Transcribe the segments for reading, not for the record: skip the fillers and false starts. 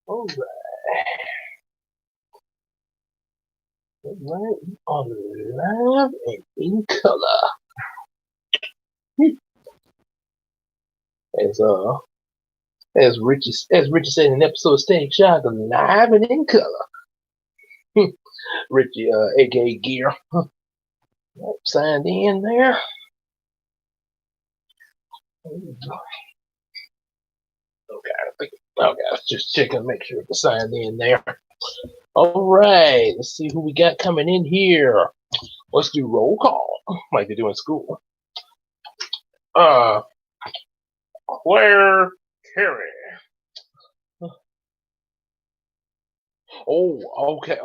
All right, on live and in color. As Richie said in an episode of Steak Shock, live and in color. Richie, aka Gear, signed in there. Okay, let's just check and make sure it's signed in there. All right, let's see who we got coming in here. Let's do roll call, like they do in school. Claire Carey. Oh, okay,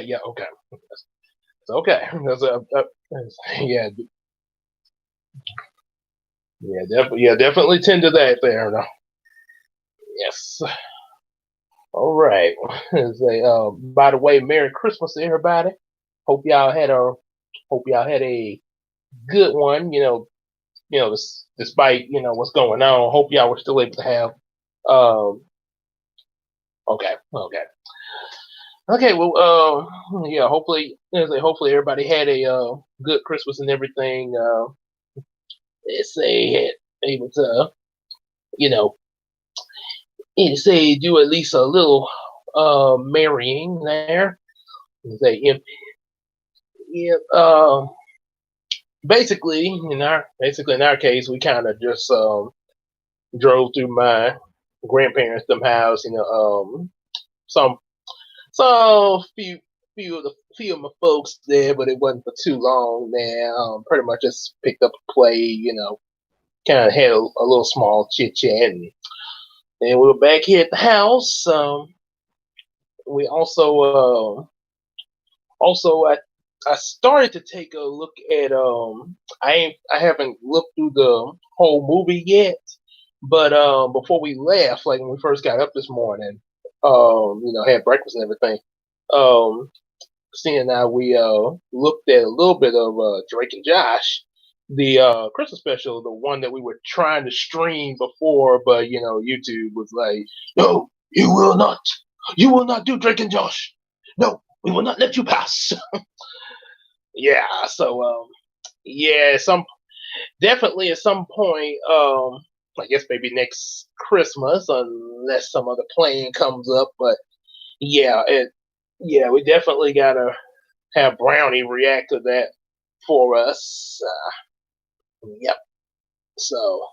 yeah, okay. It's okay. Yeah, definitely tend to that there. No. Yes. All right. By the way, Merry Christmas to everybody. Hope y'all had a good one. Despite what's going on. Hope y'all were still able to have. Okay. Okay. Well. Yeah. Hopefully everybody had a good Christmas and everything. They had able to you know say do at least a little marrying there. Say yeah, basically in our case, we kind of just drove through my grandparents' them house. Some few of my folks there, but it wasn't for too long. There, pretty much just picked up a play. Kind of had a little small chit chat, and we were back here at the house. We also I started to take a look at I haven't looked through the whole movie yet, but before we left, like when we first got up this morning, had breakfast and everything, Christina and I we looked at a little bit of Drake and Josh, the Christmas special, the one that we were trying to stream before, but YouTube was like, no, you will not do Drake and Josh, no, we will not let you pass. Yeah, so yeah, some definitely at some point, I guess maybe next Christmas, unless some other plane comes up. But yeah, we definitely gotta have Brownie react to that for us. Yep. So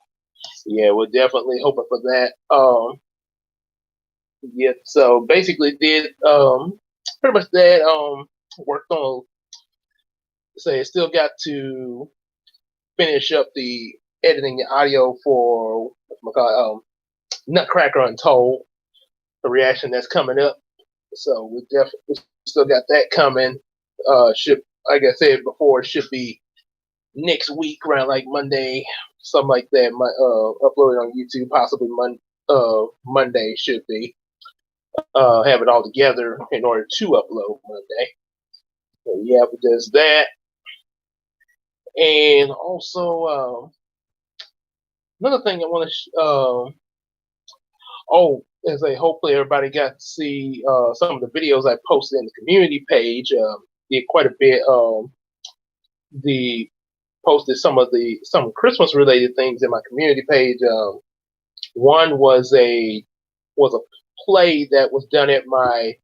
yeah, we're definitely hoping for that. Yeah. So basically, did pretty much that. Worked on. Say, still got to finish up the editing the audio for Nutcracker Untold, the reaction that's coming up. So we definitely still got that coming. Should, like I said before, it should be next week around like Monday, something like that. Uploaded on YouTube, possibly Monday should be. Have it all together in order to upload Monday. So yeah, but there's that, and also another thing I want to. As I hopefully everybody got to see some of the videos I posted in the community page. Did quite a bit. The Posted some Christmas related things in my community page. One was a play that was done at my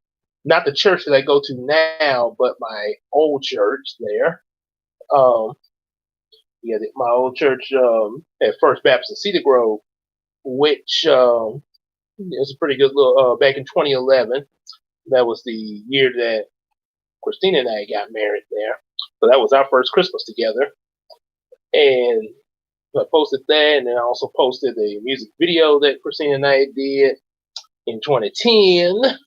not the church that I go to now, but my old church there. Um, my old church at First Baptist in Cedar Grove, which it was a pretty good little back in 2011. That was the year that Christina and I got married there. So that was our first Christmas together. And I posted that, and then I also posted a music video that Christina and I did in 2010.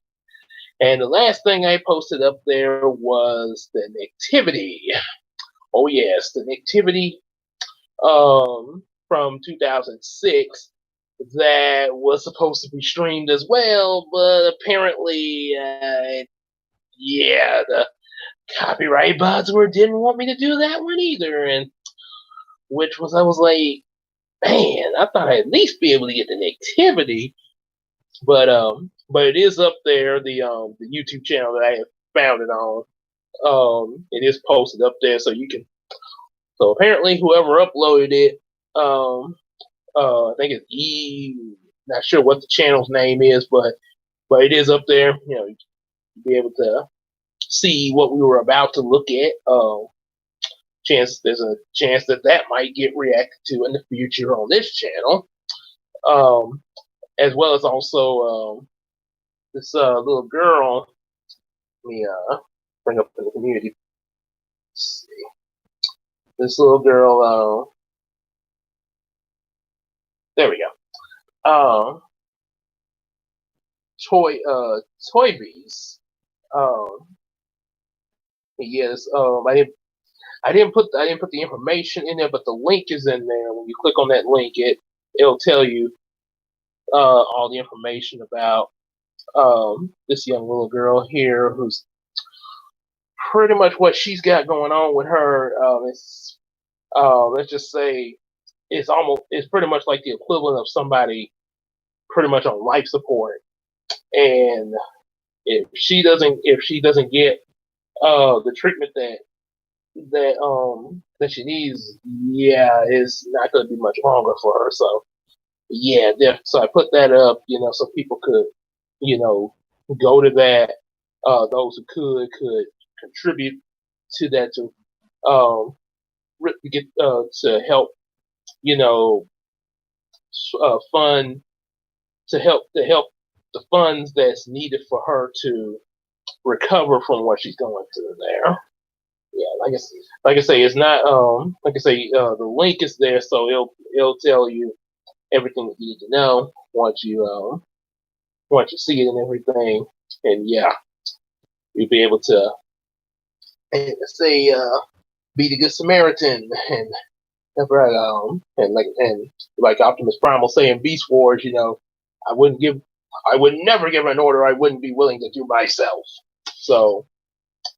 And the last thing I posted up there was the Nativity. Oh yes, the Nativity from 2006 that was supposed to be streamed as well, but apparently, the copyright bots didn't want me to do that one either, and I was like, man, I thought I'd at least be able to get the Nativity, but but it is up there. The YouTube channel that I have found it on. It is posted up there, so you can. So apparently, whoever uploaded it, I think it's Not sure what the channel's name is, but it is up there. You know, you'll be able to see what we were about to look at. There's a chance that that might get reacted to in the future on this channel, as well as also this little girl. Let me bring up in the community. Let's see. This little girl. There we go. Toy Bees. Um, yes. I didn't put the information in there, but the link is in there. When you click on that link, it'll tell you all the information about this young little girl here, who's pretty much what she's got going on with her. It's Let's just say it's pretty much like the equivalent of somebody pretty much on life support, and if she doesn't get the treatment that she needs, yeah, it's not going to be much longer for her. So yeah, so I put that up, so people could, go to that. Those who could contribute to that to get to help, you know, fund to help the funds that's needed for her to recover from what she's going through there. Yeah, like I say, it's not like I say, the link is there, so it'll tell you everything that you need to know once you see it and everything, and yeah, you'll be able to say be the good Samaritan and right and like Optimus Prime will say in Beast Wars, I wouldn't give I would never give an order I wouldn't be willing to do myself. So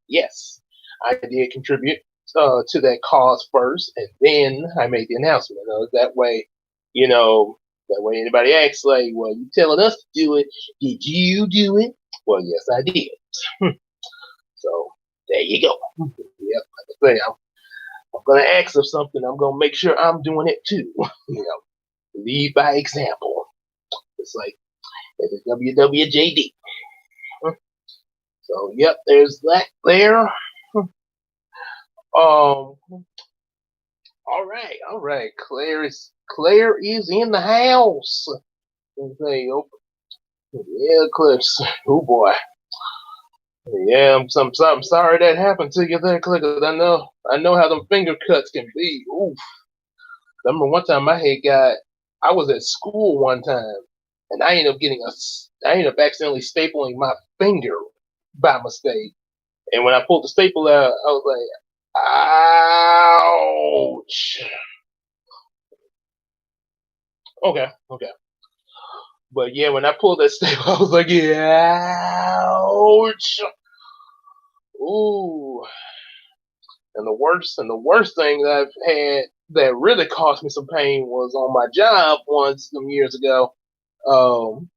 yes, I did contribute to that cause first, and then I made the announcement. That way, that way anybody asks, like, well, you telling us to do it? Did you do it? Well, yes, I did. So there you go. Yep, like I say, I'm gonna ask of something. I'm gonna make sure I'm doing it too. Lead by example. It's like the WWJD. So yep, there's that there. All right. Claire is in the house. Okay, yeah, Claire. Oh boy. Yeah, I'm sorry that happened to you there, Claire. 'Cause I know how them finger cuts can be. Oof. I remember one time I was at school one time, and I ended up accidentally stapling my finger by mistake. And when I pulled the staple out, I was like, ouch. Okay. But yeah, when I pulled that staple, I was like, yeah, ouch. Ooh. And the worst thing that I've had that really caused me some pain was on my job once some years ago. Um,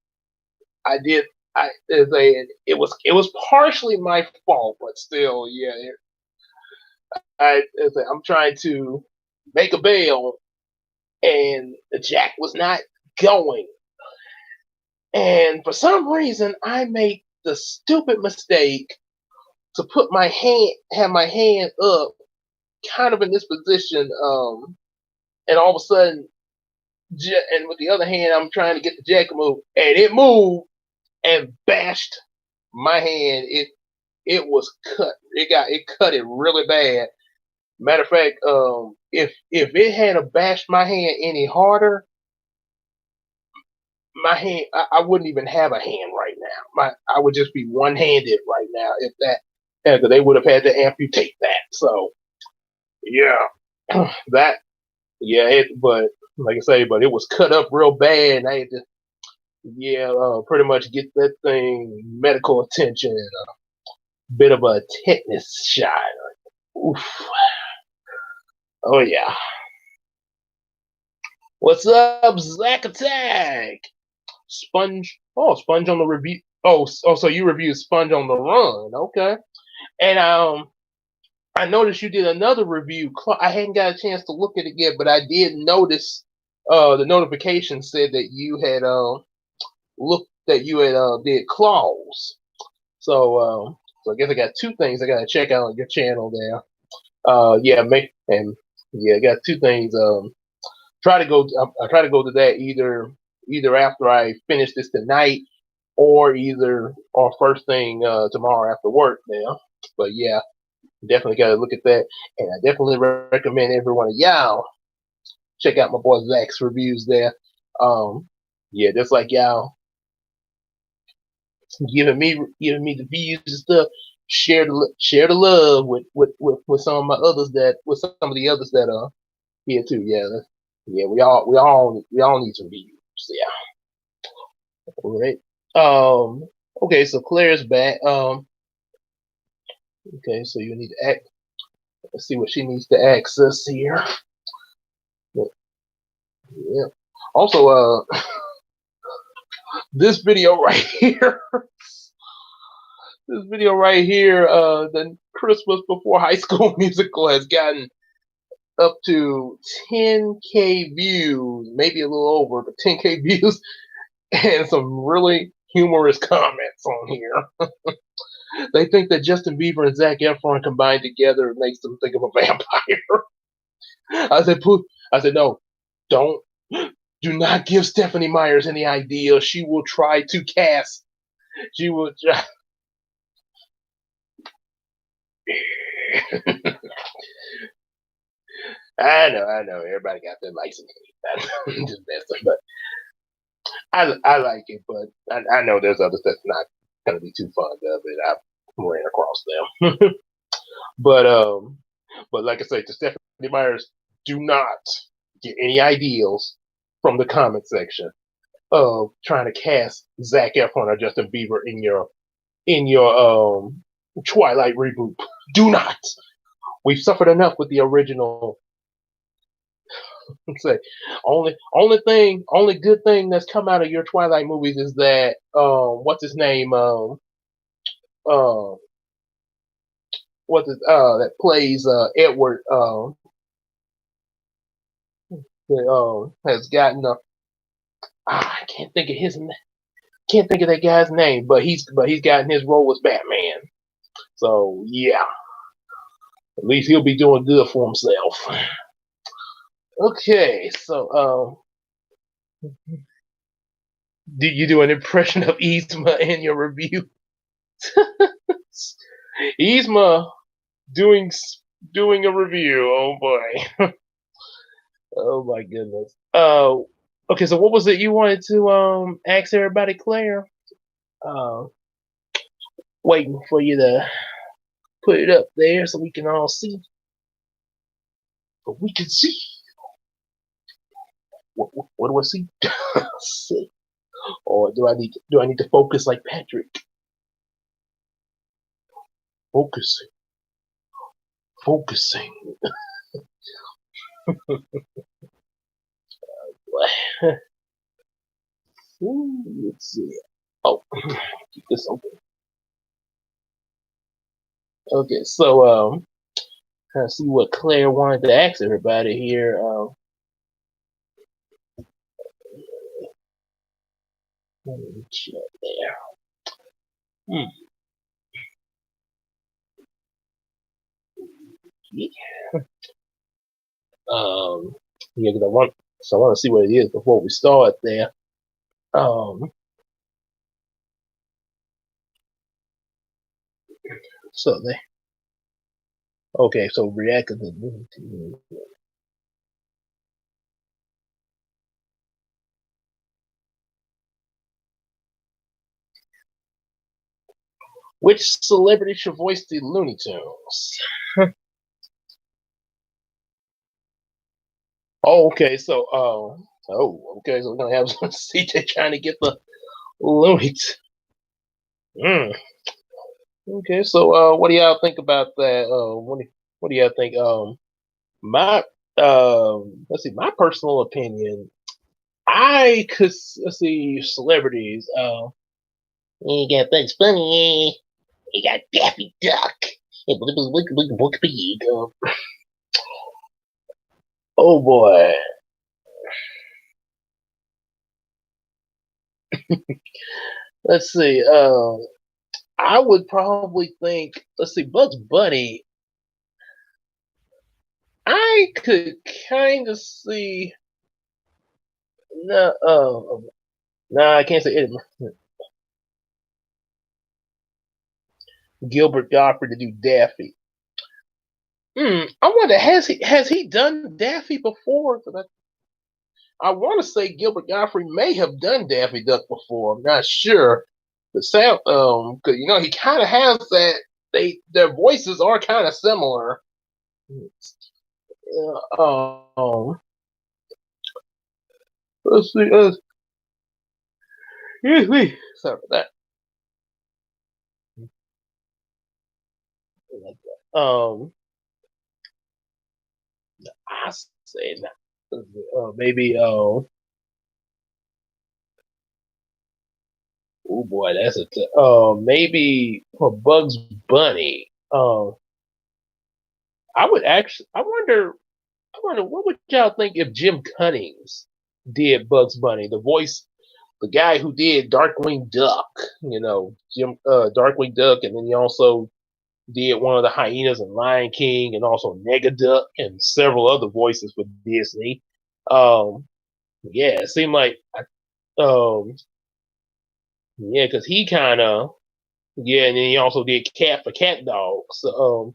I did. It was partially my fault, but still, yeah. I'm trying to make a bail, and the jack was not going. And for some reason, I made the stupid mistake to have my hand up, kind of in this position, and all of a sudden, and with the other hand, I'm trying to get the jack to move, and it moved and bashed my hand. It was cut. It cut it really bad. Matter of fact, if it had bashed my hand any harder, my hand I wouldn't even have a hand right now. I would just be one handed right now if that. Yeah, 'cause they would have had to amputate that. So yeah, that yeah. But like I say, but it was cut up real bad, and I had to pretty much get that thing medical attention and a bit of a tetanus shot. Oof. Oh yeah. What's up, Zack Attack? Sponge. Oh, Sponge on the review. So you reviewed Sponge on the Run. Okay. And I noticed you did another review. I hadn't got a chance to look at it yet, but I did notice the notification said that you had did Claws. So I guess I got two things I gotta check out on your channel there. I got two things. I try to go to that either after I finish this tonight or first thing tomorrow after work now. But yeah, definitely got to look at that, and I definitely recommend every one of y'all check out my boy Zach's reviews there. Just like y'all giving me the views and stuff. Share the love with some of my others with some of the others that are here too. We all need some views. Yeah. All right. Okay, so Claire's back. Okay, so you need to act. Let's see what she needs to access here. Yeah. Also, this video right here. This video right here, the Christmas Before High School Musical has gotten up to 10K views, maybe a little over, but 10K views, and some really humorous comments on here. They think that Justin Bieber and Zac Efron combined together makes them think of a vampire. I said, no, don't, do not give Stephanie Myers any idea. She will try to cast. She will try. I know. Everybody got their license. Just messing, but I like it, but I know there's others that's not gonna be too fond of it. I ran across them, but like I say, to Stephanie Myers, do not get any ideals from the comment section of trying to cast Zac Efron or Justin Bieber in your Twilight reboot. Do not. We've suffered enough with the original. Say, only good thing that's come out of your Twilight movies is that what's his name uh that plays Edward has gotten I can't think of that guy's name, but he's gotten his role as Batman. So yeah, at least he'll be doing good for himself. Okay, so did you do an impression of Yzma in your review? Yzma doing a review. Oh boy. Oh my goodness. Okay, so what was it you wanted to ask everybody, Claire? Waiting for you to put it up there so we can all see. But we can see. What do I see? See. Or do I need to focus like Patrick? Focusing. Let's see. Oh, keep this open. Okay, so trying to see what Claire wanted to ask everybody here. Let me check there. Yeah. Yeah, because I want to see what it is before we start there. So they. Okay, so react to the. Which celebrity should voice the Looney Tunes? Oh, okay. So, okay. So we're gonna have CJ trying to get the Looney Tunes. Okay. So, what do y'all think about that? What do y'all think? My, let's see. My personal opinion. I could let's see celebrities. You got Bugs Bunny. You got Daffy Duck. Oh boy. Let's see. I would probably think. Let's see, Bugs Bunny. I could kind of see. No, no, I can't say it. Gilbert Gottfried to do Daffy. I wonder has he done Daffy before? 'Cause I want to say Gilbert Gottfried may have done Daffy Duck before. I'm not sure. The sound, because he kind of has that. Their voices are kind of similar. Let's see. Excuse me. Sorry for that. I say that. Maybe. Oh boy, that's maybe for Bugs Bunny. I would actually. I wonder what would y'all think if Jim Cummings did Bugs Bunny, the voice, the guy who did Darkwing Duck. Jim Darkwing Duck, and then he also did one of the hyenas in Lion King, and also Negaduck, and several other voices for Disney. Um, yeah, it seemed like um, yeah, because he kind of and then he also did Cat for Cat Dog. So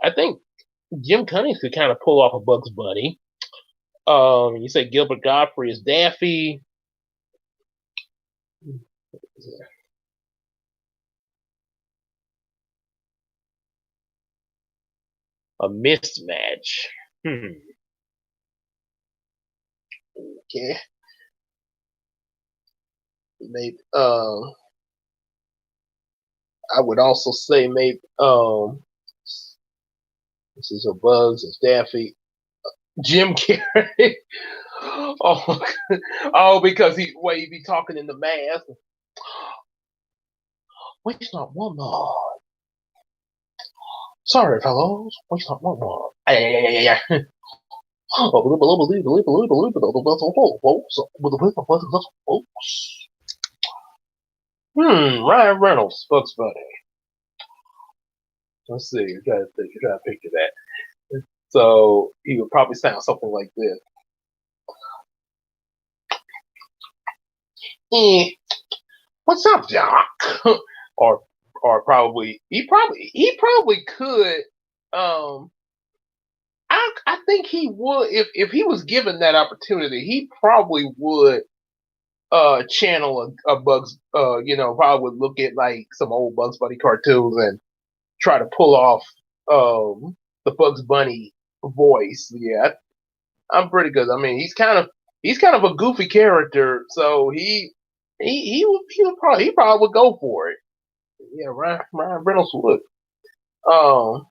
I think Jim Cummings could kind of pull off a Bugs Bunny. You said Gilbert Godfrey is Daffy. A mismatch. Okay. Maybe. I would also say maybe. This is a Bugs. It's Daffy. Jim Carrey. oh, because he be talking in the mask. Wait, not one more. Sorry, fellows. Wait, not one more. Yeah. Ryan Reynolds, Bugs Bunny. Let's see. You gotta think. You gotta picture that. So he would probably sound something like this. Eh, what's up, Doc? or probably he probably could. Um, I think he would if he was given that opportunity. He probably would channel a Bugs. Probably would look at like some old Bugs Bunny cartoons and try to pull off the Bugs Bunny voice. Yeah, I'm pretty good. I mean, he's kind of a goofy character, so he probably would go for it. Yeah, Ryan Reynolds would. Um,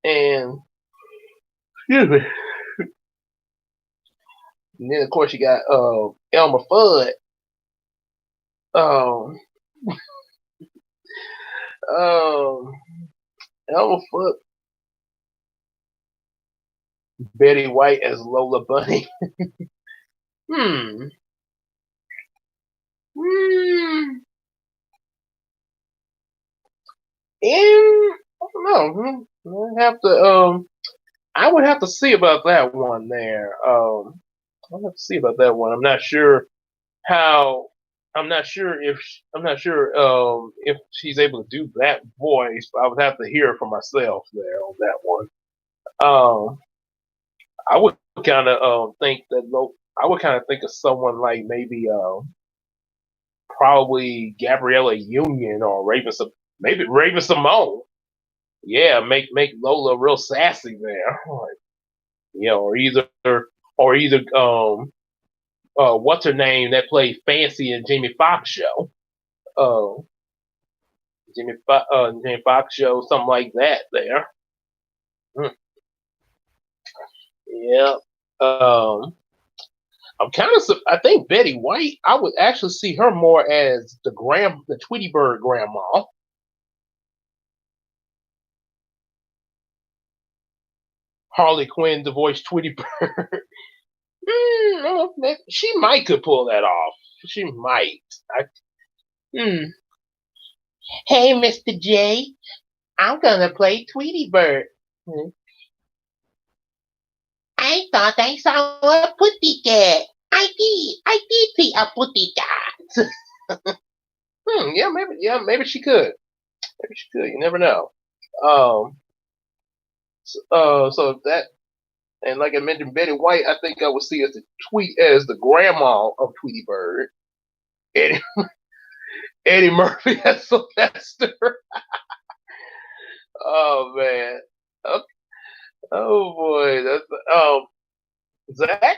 and excuse me. And then of course you got Elmer Fudd. Um, um, Elmer Fudd, Betty White as Lola Bunny. hmm. Hmm. And I don't know. I would have to see about that one there. I'll have to see about that one. I'm not sure how. I'm not sure if she's able to do that voice, but I would have to hear it for myself there on that one. Um, I would kind of think that I would kind of think of someone like maybe probably Gabriella Union or maybe Raven Simone. Yeah, make Lola real sassy there. Or either what's her name that played Fancy in Jamie Foxx show. Uh, Jamie Foxx show, something like that there. Hmm. Yeah. Um, I'm kind of. I think Betty White. I would actually see her more as the Tweety Bird grandma. Harley Quinn to voice Tweety Bird. She might could pull that off. She might. Hmm. Hey, Mr. J, I'm gonna play Tweety Bird. Hmm. I thought I saw a pussycat. I did see a pussycat. Maybe she could. Maybe she could. You never know. Um, so that, and like I mentioned, Betty White, I think I would see as the grandma of Tweety Bird. Eddie, Eddie Murphy as Sylvester. Oh man. Okay. Oh boy. Zach,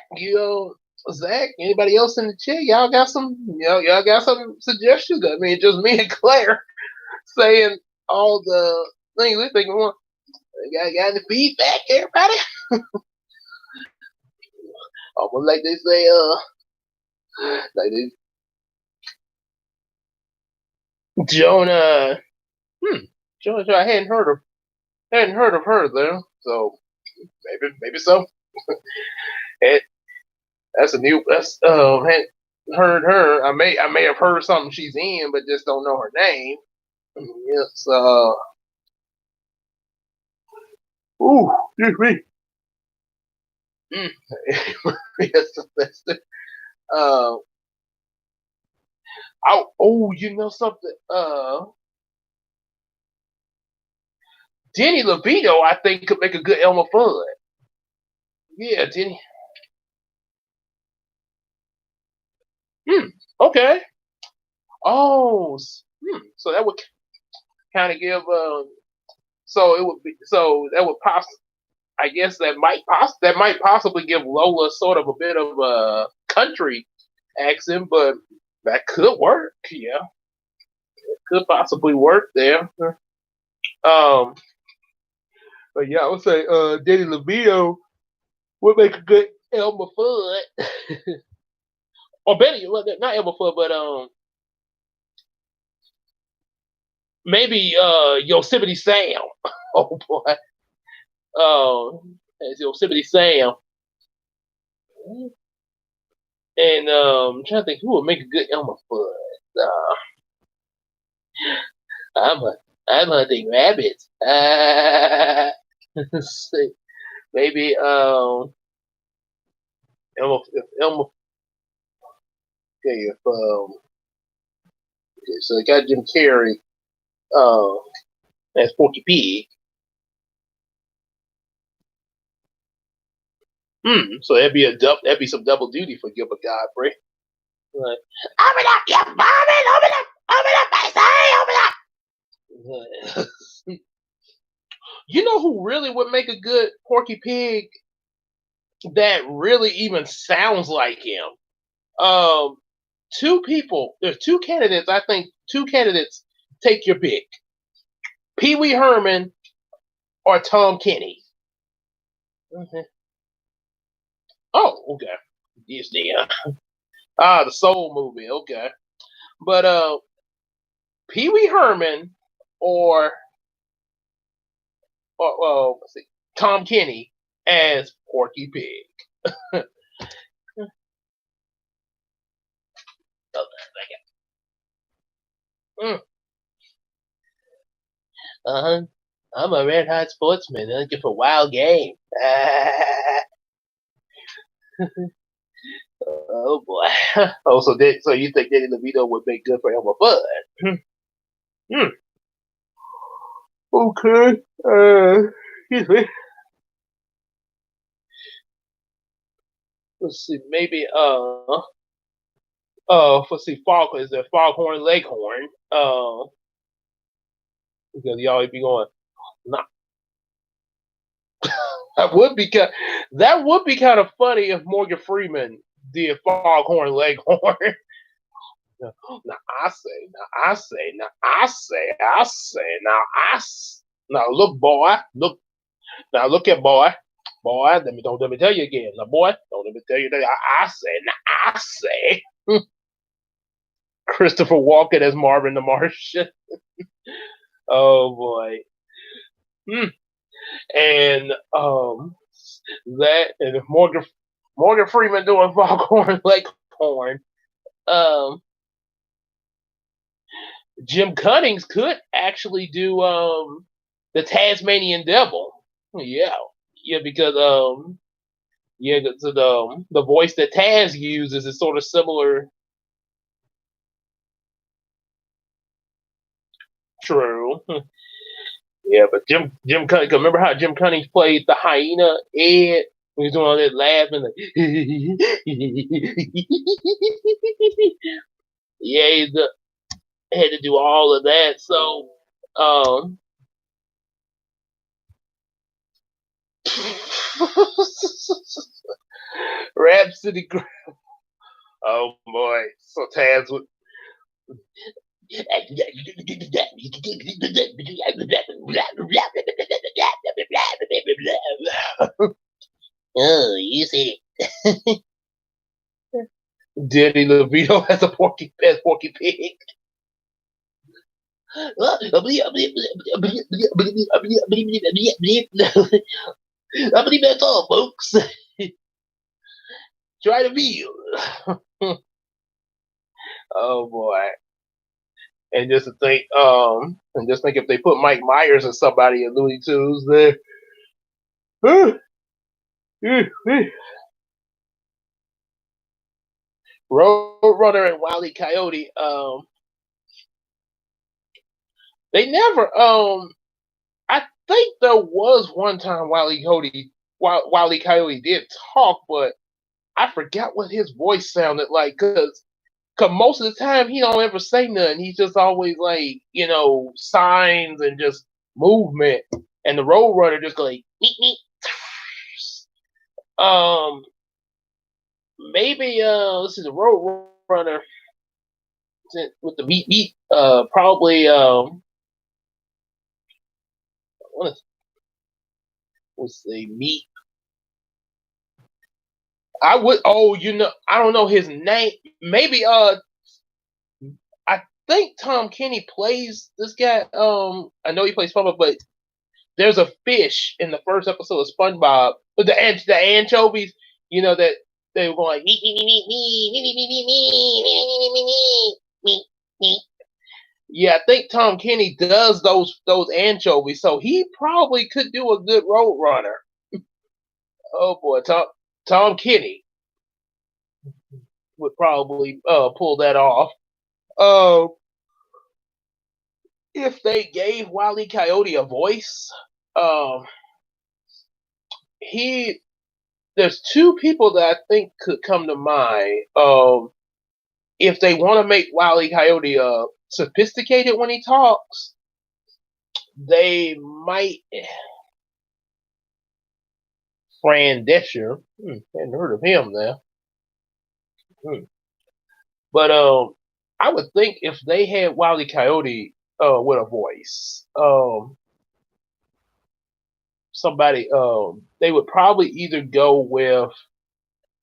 Zach, anybody else in the chat? Y'all got some suggestions? I mean, just me and Claire saying all the things we think we want. Got any feedback, everybody? Almost like they say, like they, Jonah. Jonah, I hadn't heard of her though. So maybe so. And that's a new. Hadn't heard her. I may have heard something she's in, but just don't know her name. Yes. Excuse me. Yes, Sylvester. Uh, you know something? Denny LeVito, I think, could make a good Elmer Fudd. Yeah, Denny. Okay. Oh, so that would kind of give. So it would be. So that would possibly. I guess that might possibly give Lola sort of a bit of a country accent, but that could work. Yeah, could possibly work there. Um, but yeah, I would say Danny DeVito would make a good Elmer Fudd, or Betty, not Elmer Fudd, but maybe Yosemite Sam. Oh boy, as Yosemite Sam. And I'm trying to think who would make a good Elmer Fudd. I'm a, I'm hunting rabbits. Maybe if Elmer, okay, if okay, so I got Jim Carrey as Porky Pig. So that'd be some double duty for Gilbert Godfrey. Like, open up, you vomit! Open up, I say, open up. You know who really would make a good Porky Pig that really even sounds like him? Um, there's two candidates. I think two candidates. Take your pick: Pee Wee Herman or Tom Kenny. Mm-hmm. Oh, okay. Yes, the Soul movie. Okay, but Pee Wee Herman or let's see, Tom Kenny as Porky Pig. Mm. Uh-huh. I'm a red hot sportsman looking for wild game. Oh boy. Oh, so you think Danny DeVito would make good for Elmer Fudd? Hmm. Okay. Excuse me. Let's see. Maybe let's see. Is there Foghorn Leghorn? Because y'all be going. Nah, that would be kind of funny if Morgan Freeman did Foghorn Leghorn. Now I say, now look, boy, look at boy. Boy, don't let me tell you again. Now, boy, don't let me tell you that. I say. Christopher Walken as Marvin the Martian. Oh boy. Hmm. And that and Morgan Freeman doing Foghorn Leghorn. Um, Jim Cummings could actually do the Tasmanian Devil. Yeah, yeah, because yeah, the voice that Taz uses is sort of similar. True. Yeah, but Jim Cummings. Remember how Jim Cummings played the hyena Ed? He was doing all that laughing, like, yeah, had to do all of that. So, um, Rhapsody. Oh boy, so Taz would. Oh, you said it. Danny DeVito as a Porky Pig. I believe that's all, folks. Try the meal. Oh boy. And just think if they put Mike Myers or somebody in Looney Tunes there. Roadrunner and Wile E. Coyote, they never I think there was one time Wile E. Coyote did talk, but I forgot what his voice sounded like cause most of the time he don't ever say nothing. He's just always like, signs and just movement. And the Roadrunner just go like meet me. Um maybe this is a Roadrunner with the meat probably let's say meat. I would I don't know his name. Maybe I think Tom Kenny plays this guy. I know he plays SpongeBob, but there's a fish in the first episode of SpongeBob. But the anchovies, that they were going like me me me me me me me me me me me me. Yeah, I think Tom Kenny does those anchovies, so he probably could do a good road runner. Oh boy, Tom Kenny would probably pull that off. Uh, if they gave Wile E. Coyote a voice, um, he there's two people that I think could come to mind. If they want to make Wile E. Coyote sophisticated when he talks, they might Fran Desher. Hadn't heard of him now. Hmm. But I would think if they had Wile E. Coyote with a voice, somebody they would probably either go with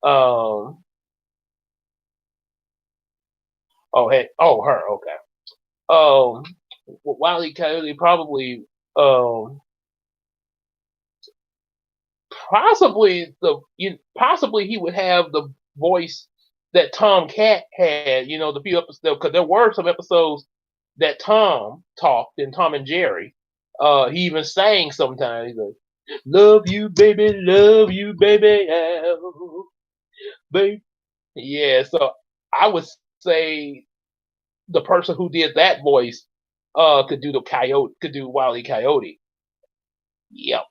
um her, okay. Um Wile E. Coyote probably um possibly he would have the voice that Tom Cat had, the few episodes, because there were some episodes that Tom talked in Tom and Jerry. He even sang sometimes. He's like, love you, baby, baby. Yeah, so I would say the person who did that voice could do Wile E. Coyote. Yep.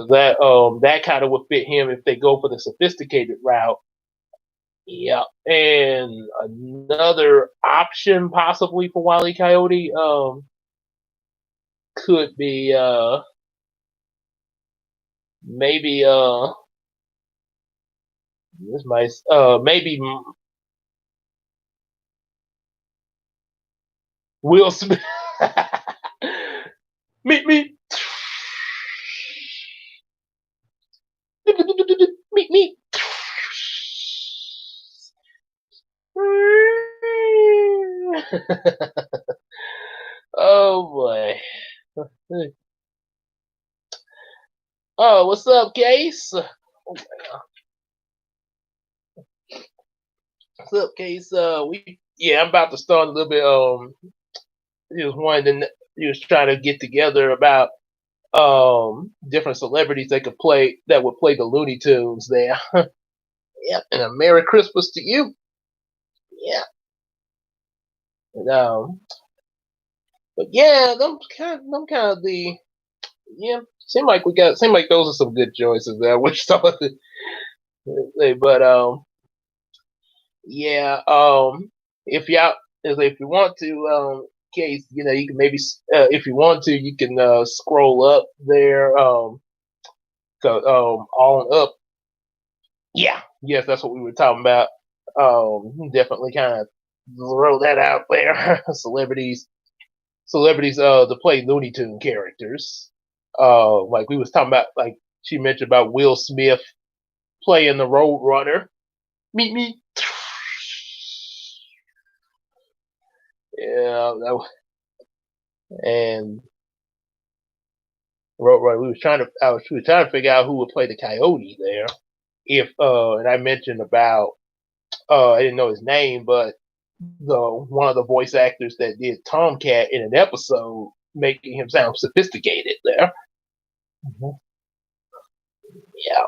That kind of would fit him if they go for the sophisticated route. Yep. And another option possibly for Wile E. Coyote could be maybe this might maybe Will Smith. Meet me. Oh boy. Oh, what's up, Case? What's up, Case? I'm about to start a little bit. He was wanting to, he was trying to get together about different celebrities that would play the Looney Tunes there. Yep, and a Merry Christmas to you. Yeah. And, but yeah, them kind of the yeah. Seem like those are some good choices there. Which some of the but yeah if y'all if you want to case you can maybe if you want to you can scroll up there on up. Yeah, yes, that's what we were talking about. Definitely kind of throw that out there. Celebrities to play Looney Tune characters. Like we was talking about, like she mentioned about Will Smith playing the Road Runner. Meet me. Yeah, and Road Runner. We were trying to figure out who would play the Coyote there. If and I mentioned about I didn't know his name, but the one of the voice actors that did Tomcat in an episode, making him sound sophisticated there. Mm-hmm. Yeah.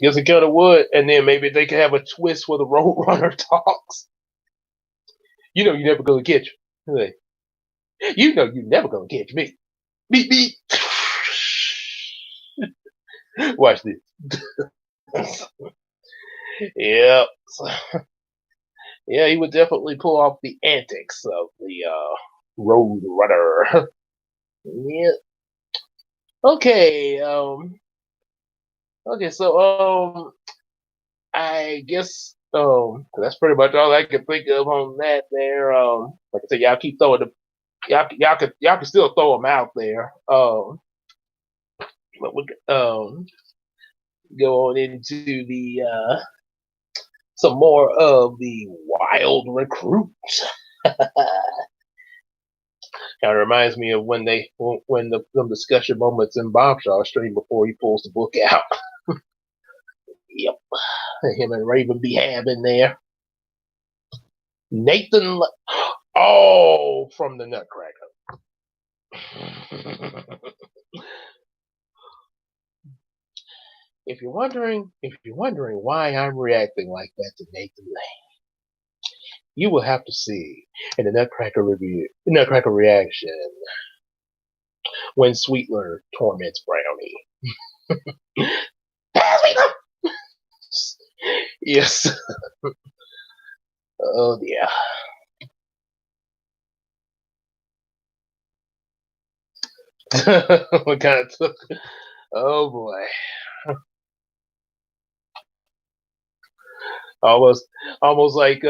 Guess it kind of would, and then maybe they could have a twist where the Roadrunner talks. You know, you're never gonna catch me. You know, you're never gonna catch me. Beep beep. Watch this. Yeah. Yeah, he would definitely pull off the antics of the Roadrunner. Yeah. Okay. Okay. So I guess that's pretty much all I can think of on that. There. Like I said, y'all keep throwing the y'all can still throw them out there. But we go on into the some more of the wild recruits. Kind of reminds me of when the discussion moments in Bombshell stream before he pulls the book out. Yep, him and Raven be having there. Nathan, oh, from the Nutcracker. If you're wondering why I'm reacting like that to Nathan Lane, you will have to see in the Nutcracker reaction when Sweetler torments Brownie. Yes. Oh yeah. What kind of took? Oh boy. Almost, almost like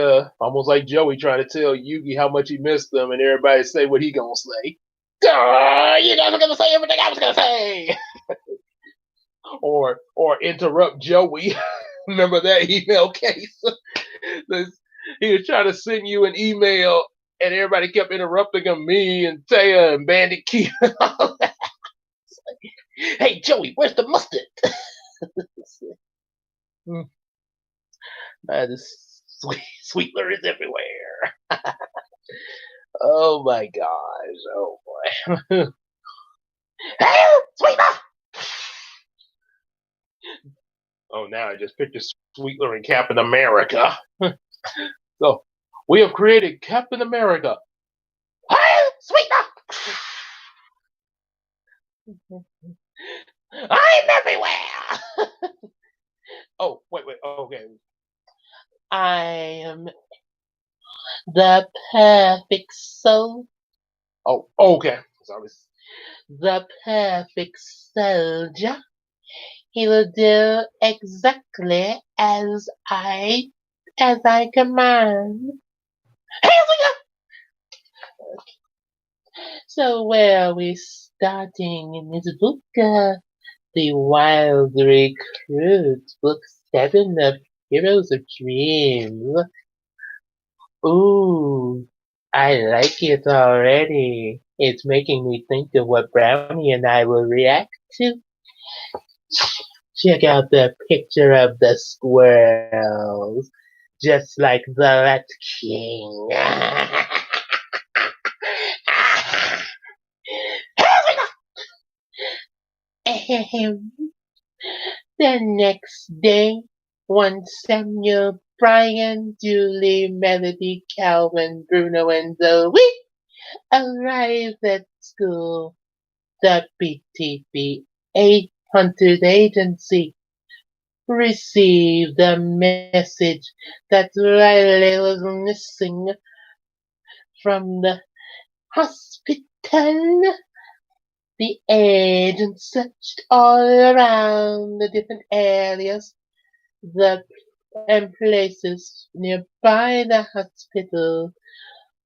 Joey trying to tell Yugi how much he missed them, and everybody say what he gonna say. You guys are gonna say everything I was gonna say, or interrupt Joey. Remember that email case? He was trying to send you an email, and everybody kept interrupting him, me and Taya and Bandit Keith. Hey Joey, where's the mustard? This Sweetler is everywhere. Oh my gosh. Oh boy. Hey, Sweetler! Oh, now I just picture Sweetler and Captain America. So, we have created Captain America. Hey, Sweetler! I'm everywhere! Oh, wait. Okay. I am the perfect soul. Oh, okay. Sorry. The perfect soldier. He will do exactly as I command. So where are we starting in this book? The wild recruits, book 7 of Heroes of Dreams. Ooh, I like it already. It's making me think of what Brownie and I will react to. Check out the picture of the squirrels, just like the Rat King. The next day, one Samuel, Brian, Julie, Melody, Calvin, Bruno, and Zoe arrived at school. The BTB 800 agency received a message that Riley was missing from the hospital. The agent searched all around the different areas the and places nearby the hospital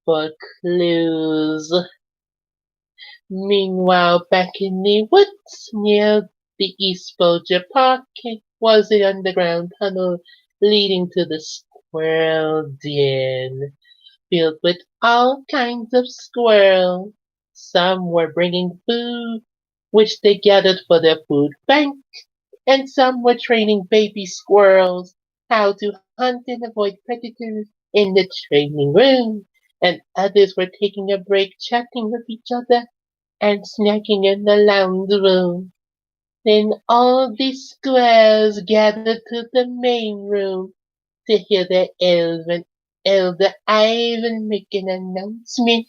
for clues. Meanwhile, back in the woods near the East Bolger Park was the underground tunnel leading to the squirrel den, filled with all kinds of squirrels. Some were bringing food, which they gathered for their food bank, and some were training baby squirrels how to hunt and avoid predators in the training room, and others were taking a break chatting with each other and snacking in the lounge room. Then all the squirrels gathered to the main room to hear the elder Ivan make an announcement.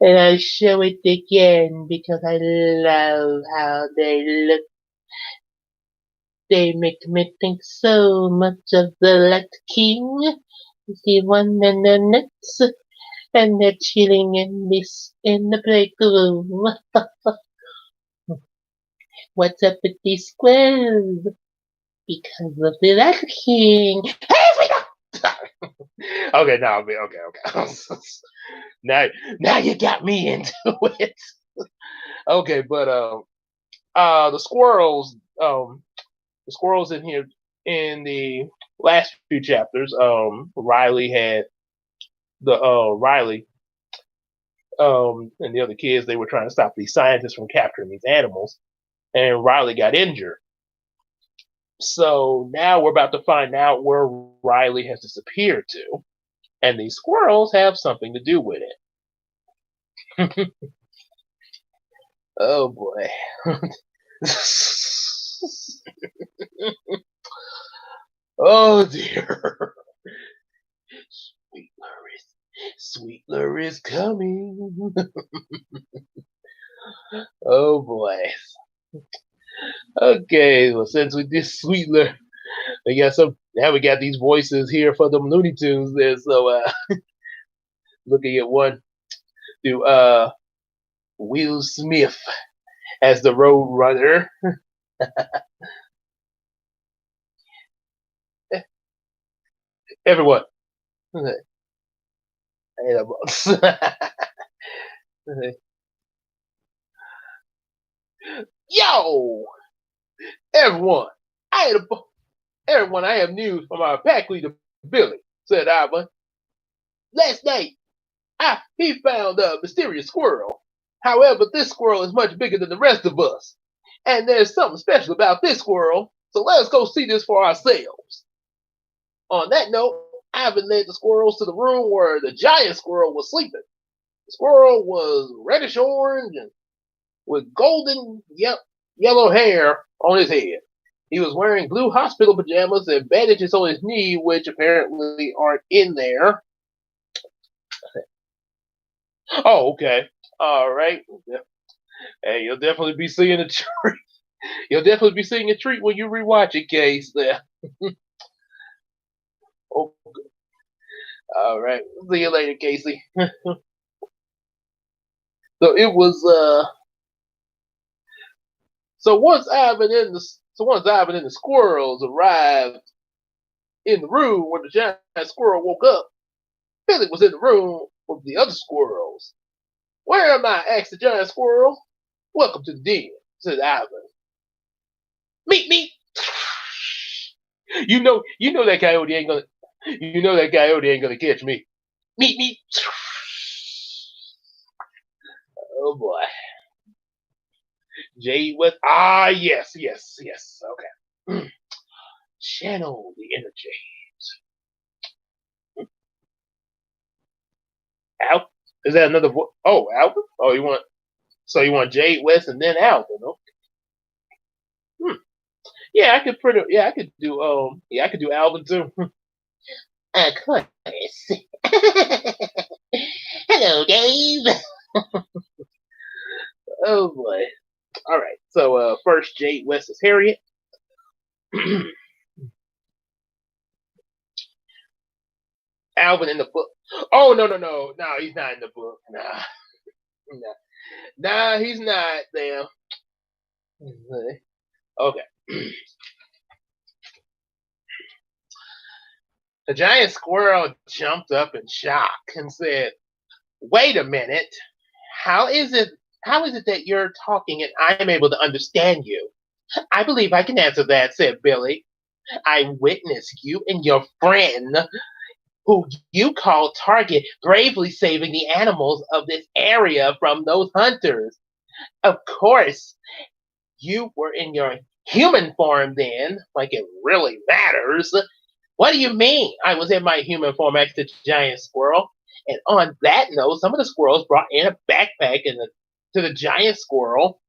And I'll show it again because I love how they look. They make me think so much of the Rat King. The one and the nuts, and they're chilling in the playroom. What's up with these squirrels? Because of the Rat King. Hey, sweetheart! Okay, now okay. now, now you got me into it. Okay, but the squirrels in here in the last few chapters, Riley had the Riley and the other kids, they were trying to stop these scientists from capturing these animals, and Riley got injured. So now we're about to find out where Riley has disappeared to, and these squirrels have something to do with it. Oh boy. Oh dear. Sweetler is coming. Oh boy. Okay, well since we did Sweetler, we got some. Now we got these voices here for them Looney Tunes. There, so looking at one, do Will Smith as the Road Runner. Everyone, yo, everyone, I had a everyone. I have news from our pack leader Billy," said Ivan. "Last night, he found a mysterious squirrel. However, this squirrel is much bigger than the rest of us. And there's something special about this squirrel, so let us go see this for ourselves." On that note, Ivan led the squirrels to the room where the giant squirrel was sleeping. The squirrel was reddish orange and with golden yellow hair on his head. He was wearing blue hospital pajamas and bandages on his knee, which apparently aren't in there. Oh, okay. All right. Hey, you'll definitely be seeing a treat. You'll definitely be seeing a treat when you rewatch it, Case. There. Oh, all right. See you later, Casey. So it was once Ivan and the squirrels arrived in the room where the giant squirrel woke up, Billy was in the room with the other squirrels. "Where am I?" asked the giant squirrel. "Welcome to the den," said Ivan. Meet. You know that coyote ain't gonna. You know that coyote ain't gonna catch me. Meet. Oh boy, Jay was yes. Okay, channel the energy. Al, is that another? Oh, Alvin. Oh, you want Jade West and then Alvin? Okay. Hmm. Yeah, I could pretty. Yeah, I could do. Yeah, I could do Alvin too. Of course. Hello, Dave. Oh boy. All right. So first, Jade West is Harriet. Alvin in the book. Oh no. He's not in the book. Nah. He's not there. Okay. The giant squirrel jumped up in shock and said, "Wait a minute. How is it? How is it that you're talking and I'm able to understand you?" "I believe I can answer that," said Billy. "I witnessed you and your friend, who you call Target, bravely saving the animals of this area from those hunters. Of course, you were in your human form then, like it really matters." "What do you mean?" "I was in my human form," asked the giant squirrel. And on that note, some of the squirrels brought in a backpack to the giant squirrel.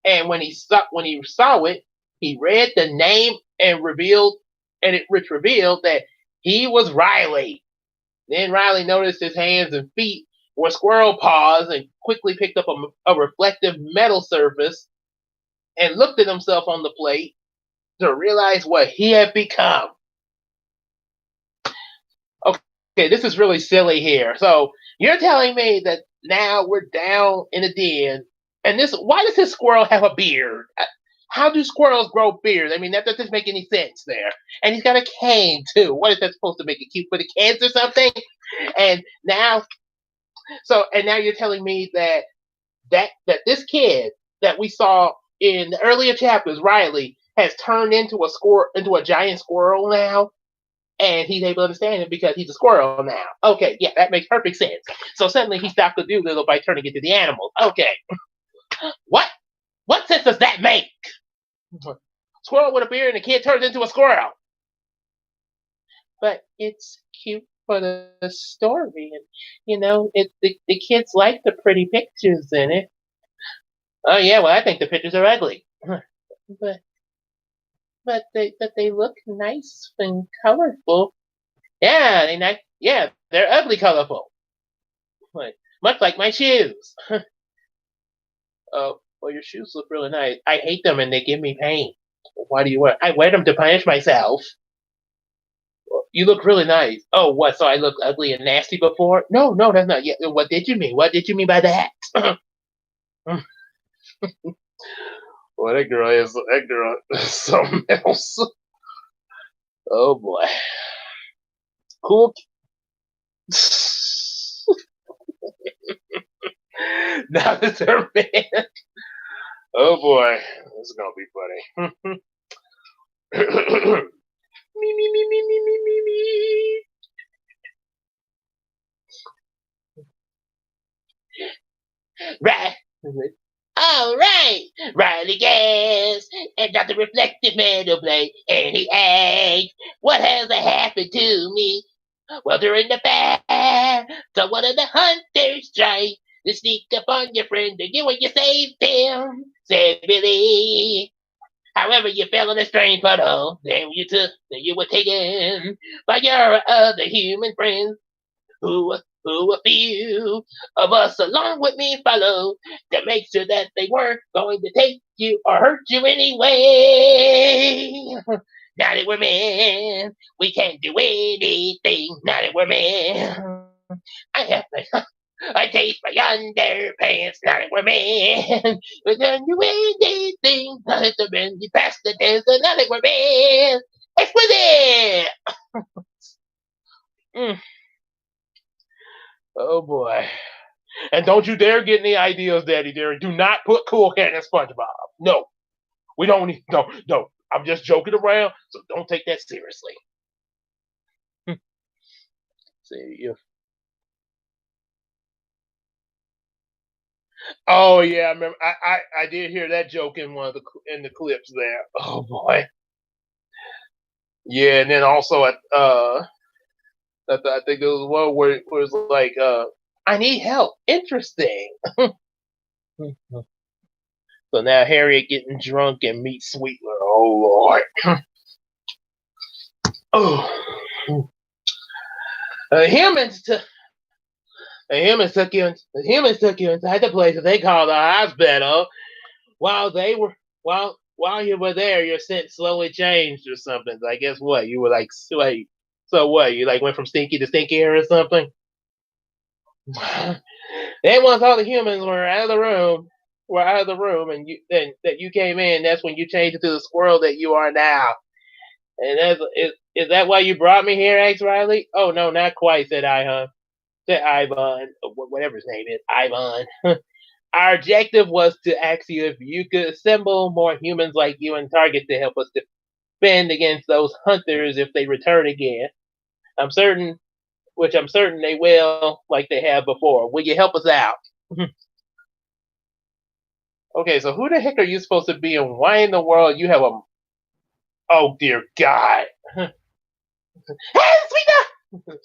And when he saw it, he read the name and which revealed that he was Riley. Then Riley noticed his hands and feet were squirrel paws and quickly picked up a reflective metal surface and looked at himself on the plate to realize what he had become. Okay, this is really silly here. So you're telling me that now we're down in a den, and why does this squirrel have a beard? How do squirrels grow beards? I mean, that doesn't make any sense there. And he's got a cane too. What is that supposed to make it cute for the kids or something? And now, and now you're telling me that this kid that we saw in the earlier chapters, Riley, has turned into a giant squirrel now, and he's able to understand it because he's a squirrel now. Okay, yeah, that makes perfect sense. So suddenly he's Dr. Doolittle by turning into the animals. Okay. What? What sense does that make? Squirrel with a beard and a kid turns into a squirrel. But it's cute for the story, and the kids like the pretty pictures in it. Oh yeah, well I think the pictures are ugly. But they look nice and colorful. Yeah, they're ugly colorful. Much like my shoes. Oh, well, your shoes look really nice. I hate them and they give me pain. Why do you wear? I wear them to punish myself. Well, you look really nice. Oh, what? So I looked ugly and nasty before? No, that's not. Yeah, what did you mean? What did you mean by that? Well, that girl is something else. Oh boy, cool. Now it's her man. Oh boy, this is gonna be funny. Me. Right. All right. Riley gasped and got the reflective metal blade, and he asked, "What has happened to me?" "Well, during the fire, so one of the hunters tried to sneak up on your friend again when you saved him," said Billy. "However, you fell in a strange puddle. Then you were taken by your other human friends, who a few of us along with me follow to make sure that they weren't going to take you or hurt you anyway. Now that we're men, we can't do anything. Now that we're men, I have to." "I taste my underpants, now that we're men. We can do anything, now that the men, you pass the desert, now that we're men. Exquisite!" Mm. Oh boy. And don't you dare get any ideas, Daddy Derek. Do not put Cool Cat in SpongeBob. No. We don't need no. I'm just joking around, so don't take that seriously. See you. Oh yeah, I remember. I did hear that joke in one of the clips there. Oh boy. Yeah, and then also at I think there was one where it's like I need help. Interesting. So now Harriet getting drunk and meets Sweetler. Oh Lord. Oh. The humans took the humans took you inside the place that they call the hospital. While they were while you were there, your scent slowly changed or something. I guess what you were like so what you like went from stinky to stinkier or something. Then once all the humans were out of the room, and you then that you came in, that's when you changed into the squirrel that you are now. And is that why you brought me here? Asked Riley. Oh no, not quite," said said Ivan, whatever his name is, Ivan. Our objective was to ask you if you could assemble more humans like you and Target to help us defend against those hunters if they return again. I'm certain, I'm certain they will, like they have before. Will you help us out? Okay, so who the heck are you supposed to be, and why in the world you have a? Oh dear God! Hey, sweetheart!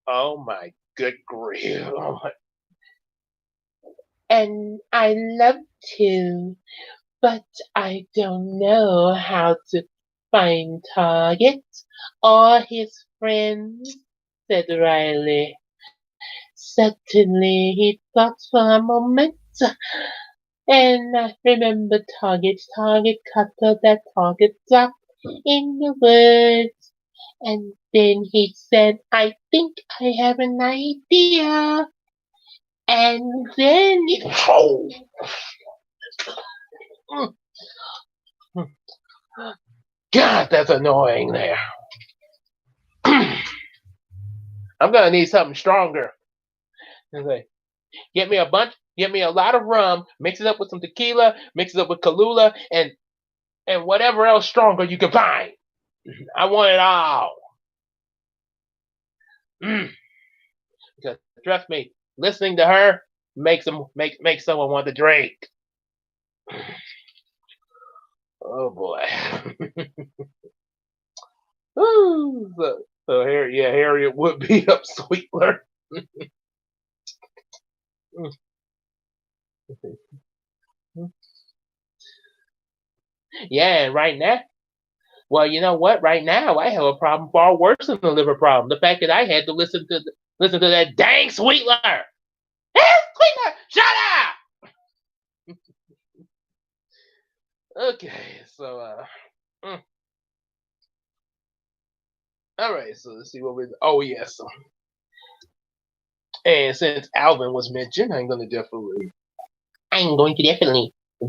Oh my good grief! Oh my. And I love to, but I don't know how to find Target or his friends, said Riley. Suddenly he thought for a moment, and I remembered Target cutter that Target dropped in the woods. And then he said, I think I have an idea. And then it. Oh. God, that's annoying there. I'm gonna need something stronger. Okay. Get me a lot of rum, mix it up with some tequila, mix it up with Kahlua, and whatever else stronger you can find. I want it all. Mm. Because trust me, listening to her makes someone want to drink. Oh boy. So Harriet would beat up Sweetler. Yeah, and right now, well, you know what? Right now, I have a problem far worse than the liver problem. The fact that I had to listen to that dang Sweetler. Hey, Sweetler, shut up! Okay, so mm. All right. So let's see what we. Oh yes. And since Alvin was mentioned, I'm going to definitely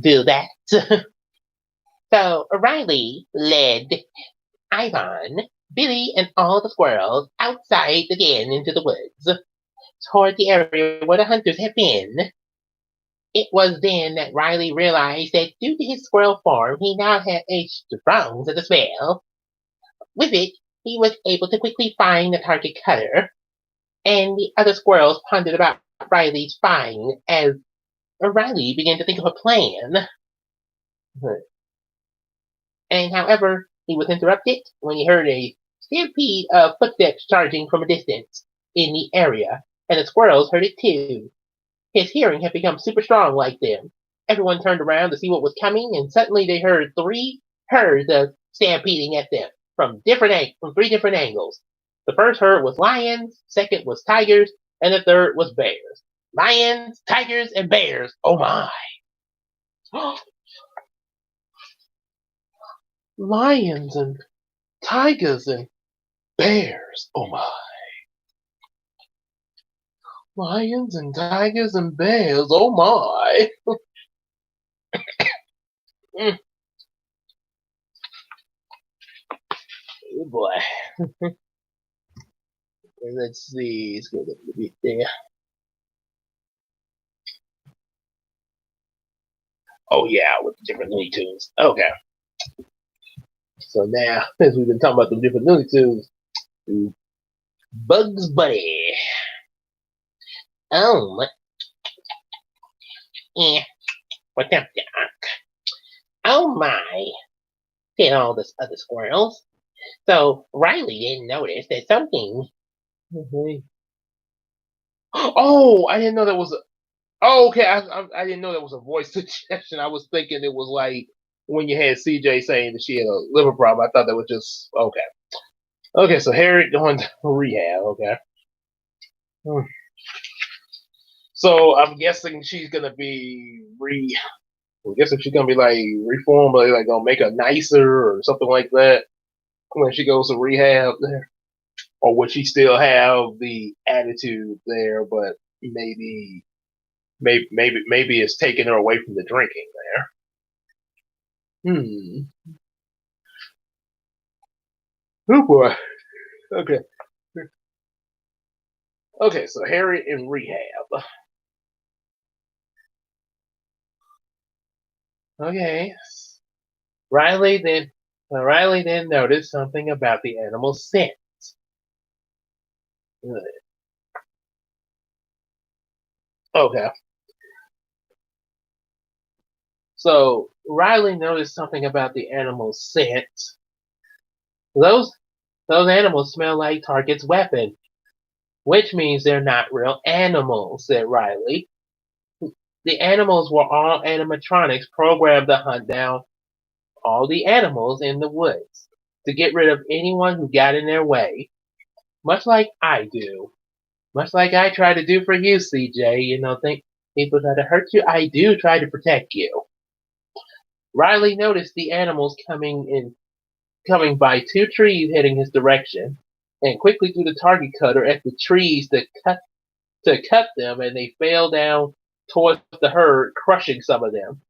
do that. So Riley led Ivan, Billy, and all the squirrels outside the den into the woods, toward the area where the hunters had been. It was then that Riley realized that due to his squirrel form, he now had a strong sense of smell. With it, he was able to quickly find the target cutter, and the other squirrels pondered about Riley's find as Riley began to think of a plan. And however, he was interrupted when he heard a stampede of footsteps charging from a distance in the area, and the squirrels heard it too. His hearing had become super strong like them. Everyone turned around to see what was coming, and suddenly they heard three herds of stampeding at them from three different angles. The first herd was lions, second was tigers, and the third was bears. Lions, tigers, and bears. Oh my! Lions and tigers and bears. Oh my! Lions and tigers and bears. Oh my! Mm, oh boy. Let's see. Let's go a little bit there. Oh yeah, with the different Looney Tunes. Okay. So now, as we've been talking about the different Looney Tunes, Bugs Bunny. Oh, what the? Oh my! Look at all this other squirrels. So Riley didn't notice that something. Oh, I didn't know that was. Oh, okay. I didn't know that was a voice suggestion. I was thinking it was like when you had CJ saying that she had a liver problem. I thought that was just okay. Okay, so Harriet going to rehab. Okay. Hmm. So I'm guessing she's gonna be I'm guessing she's gonna be like reformed, like gonna make her nicer or something like that when she goes to rehab there. Or would she still have the attitude there, but maybe it's taking her away from the drinking there. Oh boy. Okay. Okay, so Harriet in rehab. Okay. Riley then Riley then noticed something about the animal's scent. Okay. So Riley noticed something about the animal's scent. Those those animals smell like Target's weapon, which means they're not real animals, said Riley. The animals were all animatronics programmed to hunt down all the animals in the woods to get rid of anyone who got in their way, much like I do. Much like I try to do for you, CJ. Think people try to hurt you. I do try to protect you. Riley noticed the animals coming by two trees heading his direction, and quickly threw the target cutter at the trees to cut them, and they fell down towards the herd, crushing some of them.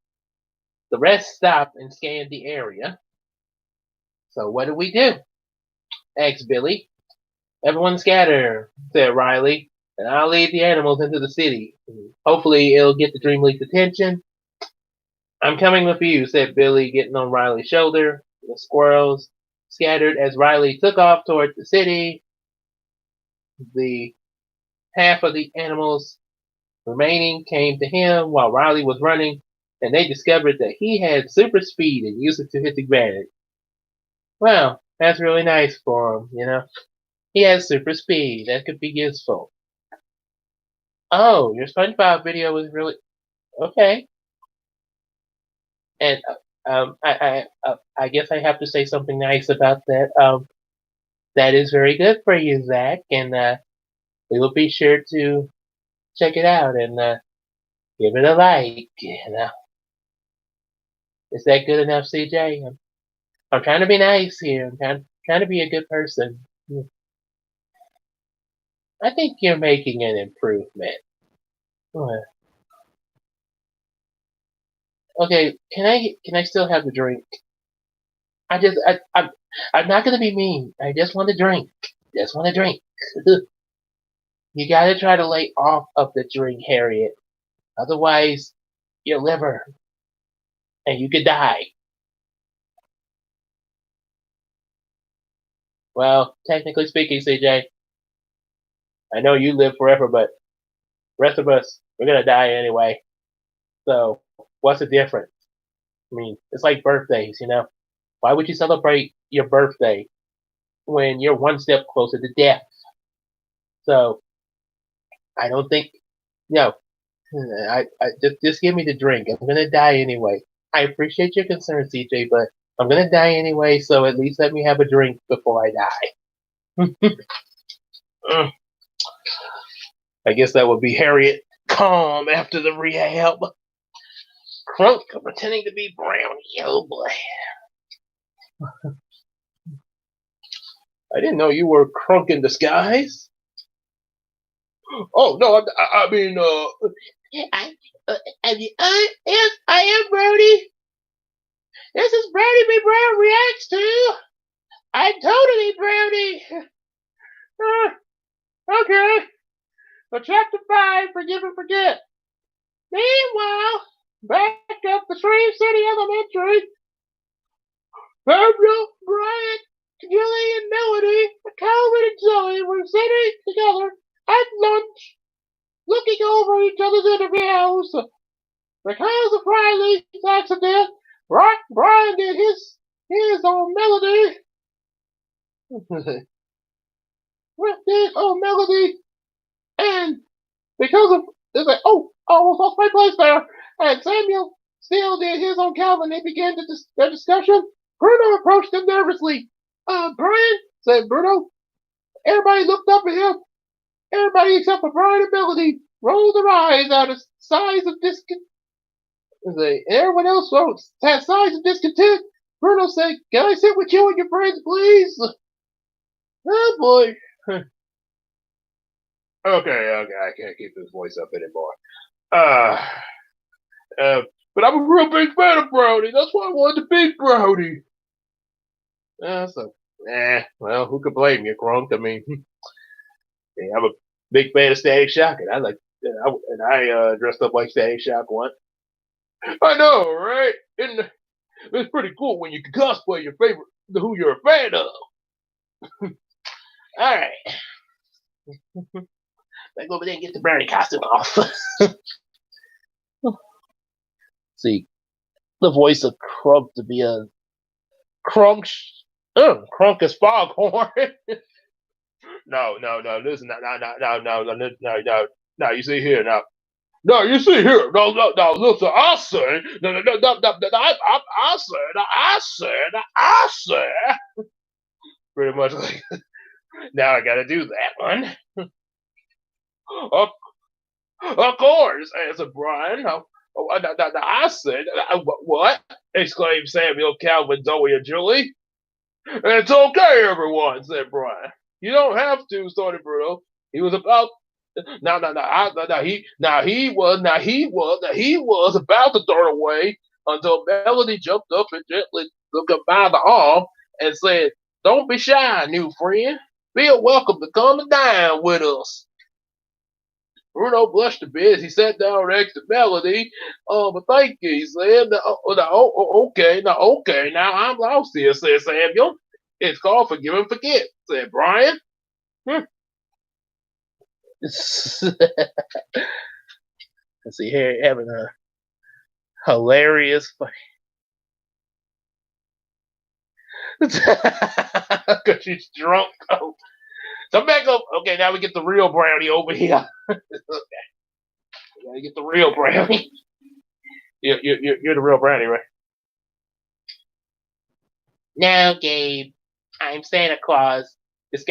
The rest stopped and scanned the area. So what do we do? Asked Billy. Everyone scatter, said Riley, and I'll lead the animals into the city. Hopefully it'll get the Dream League's attention. I'm coming with you, said Billy, getting on Riley's shoulder. The squirrels scattered as Riley took off toward the city. The half of the animals remaining came to him while Riley was running, and they discovered that he had super speed and used it to his advantage. Well, that's really nice for him. He has super speed. That could be useful. Oh, your SpongeBob video was really okay. And I guess I have to say something nice about that. That is very good for you, Zach, and we will be sure to check it out and give it a like. Is that good enough, CJ? I'm trying to be nice here. I'm trying to be a good person. I think you're making an improvement. Okay, can I still have the drink? I'm not gonna be mean. I just want to drink. Just want to drink. You gotta try to lay off of the drink, Harriet. Otherwise, your liver and you could die. Well, technically speaking, CJ, I know you live forever, but the rest of us, we're gonna die anyway. So, what's the difference? I mean, it's like birthdays. Why would you celebrate your birthday when you're one step closer to death? So, I don't think, no, I just give me the drink. I'm gonna die anyway. I appreciate your concern, CJ, but I'm gonna die anyway. So at least let me have a drink before I die. I guess that would be Harriet calm after the rehab. Crunk pretending to be Brownie. Oh boy. I didn't know you were Crunk in disguise. Oh no, I mean, yes, I am Brody. This is Brody B. Brown reacts to. I'm totally Brownie. Okay. So chapter 5, Forgive and Forget. Meanwhile, back at the Shreve City Elementary, Gabriel, Brian, Julie, and Melody, Calvin and Zoe were sitting together at lunch, looking over each other's interviews. Because of Riley's accident, Brian did his own Melody. With his own Melody, and because of it's like, almost lost my place there. And Samuel still did his own Calvin. They began their discussion. Bruno approached him nervously. Brian, said Bruno. Everybody looked up at him. Everybody except for Brian and Melody rolled their eyes out of sighs of discontent. Everyone else had sighs of discontent. Bruno said, "Can I sit with you and your friends, please?" Oh boy. Okay, I can't keep this voice up anymore. But I'm a real big fan of Brownie. That's why I wanted to beat Brownie. Well, who could blame you, Crunk? I mean, I'm a big fan of Static Shock, and I dressed up like Static Shock once. I know, right? It's pretty cool when you can cosplay your favorite, who you're a fan of. All right, let's go over there and get the Brownie costume off. See, the voice of Crunk to be a Crunk is Foghorn. No, listen, no, you see here, now. No, you see here. No, listen, I said, no, I said. Pretty much like, now I gotta do that one. Of course, answered Brian. I said, what? Exclaimed Samuel, Calvin, Zoe, and Julie. It's okay, everyone, said Brian. You don't have to, started Bruno. He was about he was about to throw it away until Melody jumped up and gently took him by the arm and said, "Don't be shy, new friend. Feel welcome to come and dine with us." Bruno blushed a bit as he sat down next to Melody. But thank you, he said. Okay, now I'm lost here, said Samuel. It's called Forgive and Forget, said Brian. Let's see here, having a hilarious because she's drunk. Oh. So back up. Okay, now we get the real Brownie over here. Okay, we gotta get the real Brownie. You're the real Brownie, right? No, Gabe. I'm Santa Claus. I'm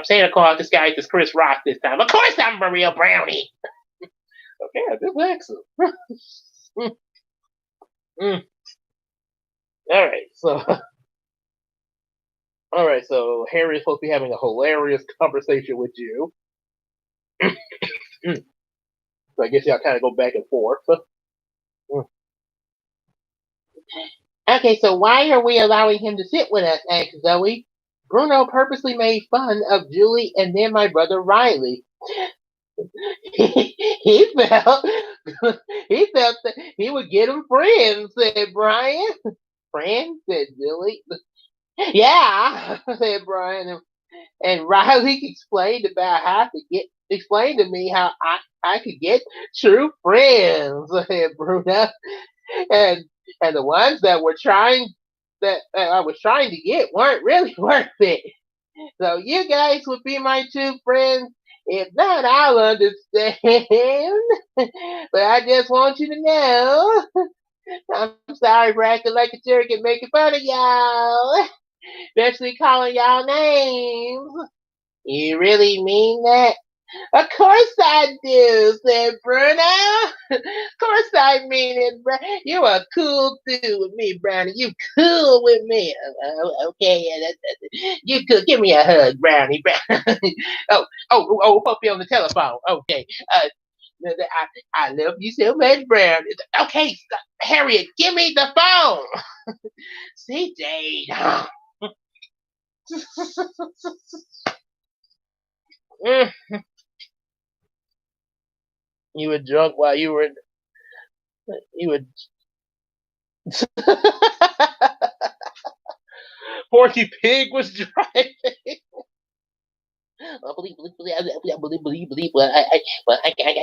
Santa Claus disguised as Chris Rock this time. Of course I'm a real Brownie. Okay, this excellent. All right, so Harry is supposed to be having a hilarious conversation with you. So I guess y'all kind of go back and forth. Okay, so why are we allowing him to sit with us, asked Zoe. Bruno purposely made fun of Julie and then my brother Riley. he felt that he would get him friends, said Brian. Friends, said Julie. Yeah, said Brian. And Riley explained to me how I could get true friends, said Bruno. And the ones that I was trying to get weren't really worth it. So you guys would be my true friends. If not, I'll understand. But I just want you to know, I'm sorry for acting like a jerk and making fun of y'all, especially calling y'all names. You really mean that? Of course I do, said Bruno. Of course I mean it, bro. You are cool too with me, Brownie. You cool with me. Okay, you cool. Give me a hug, Brownie. Hope you're on the telephone. Okay. I love you so much, Brownie. Okay, stop. Harriet, give me the phone. See, Jade. You were drunk while you were He would. Porky Pig was driving. Well, I'm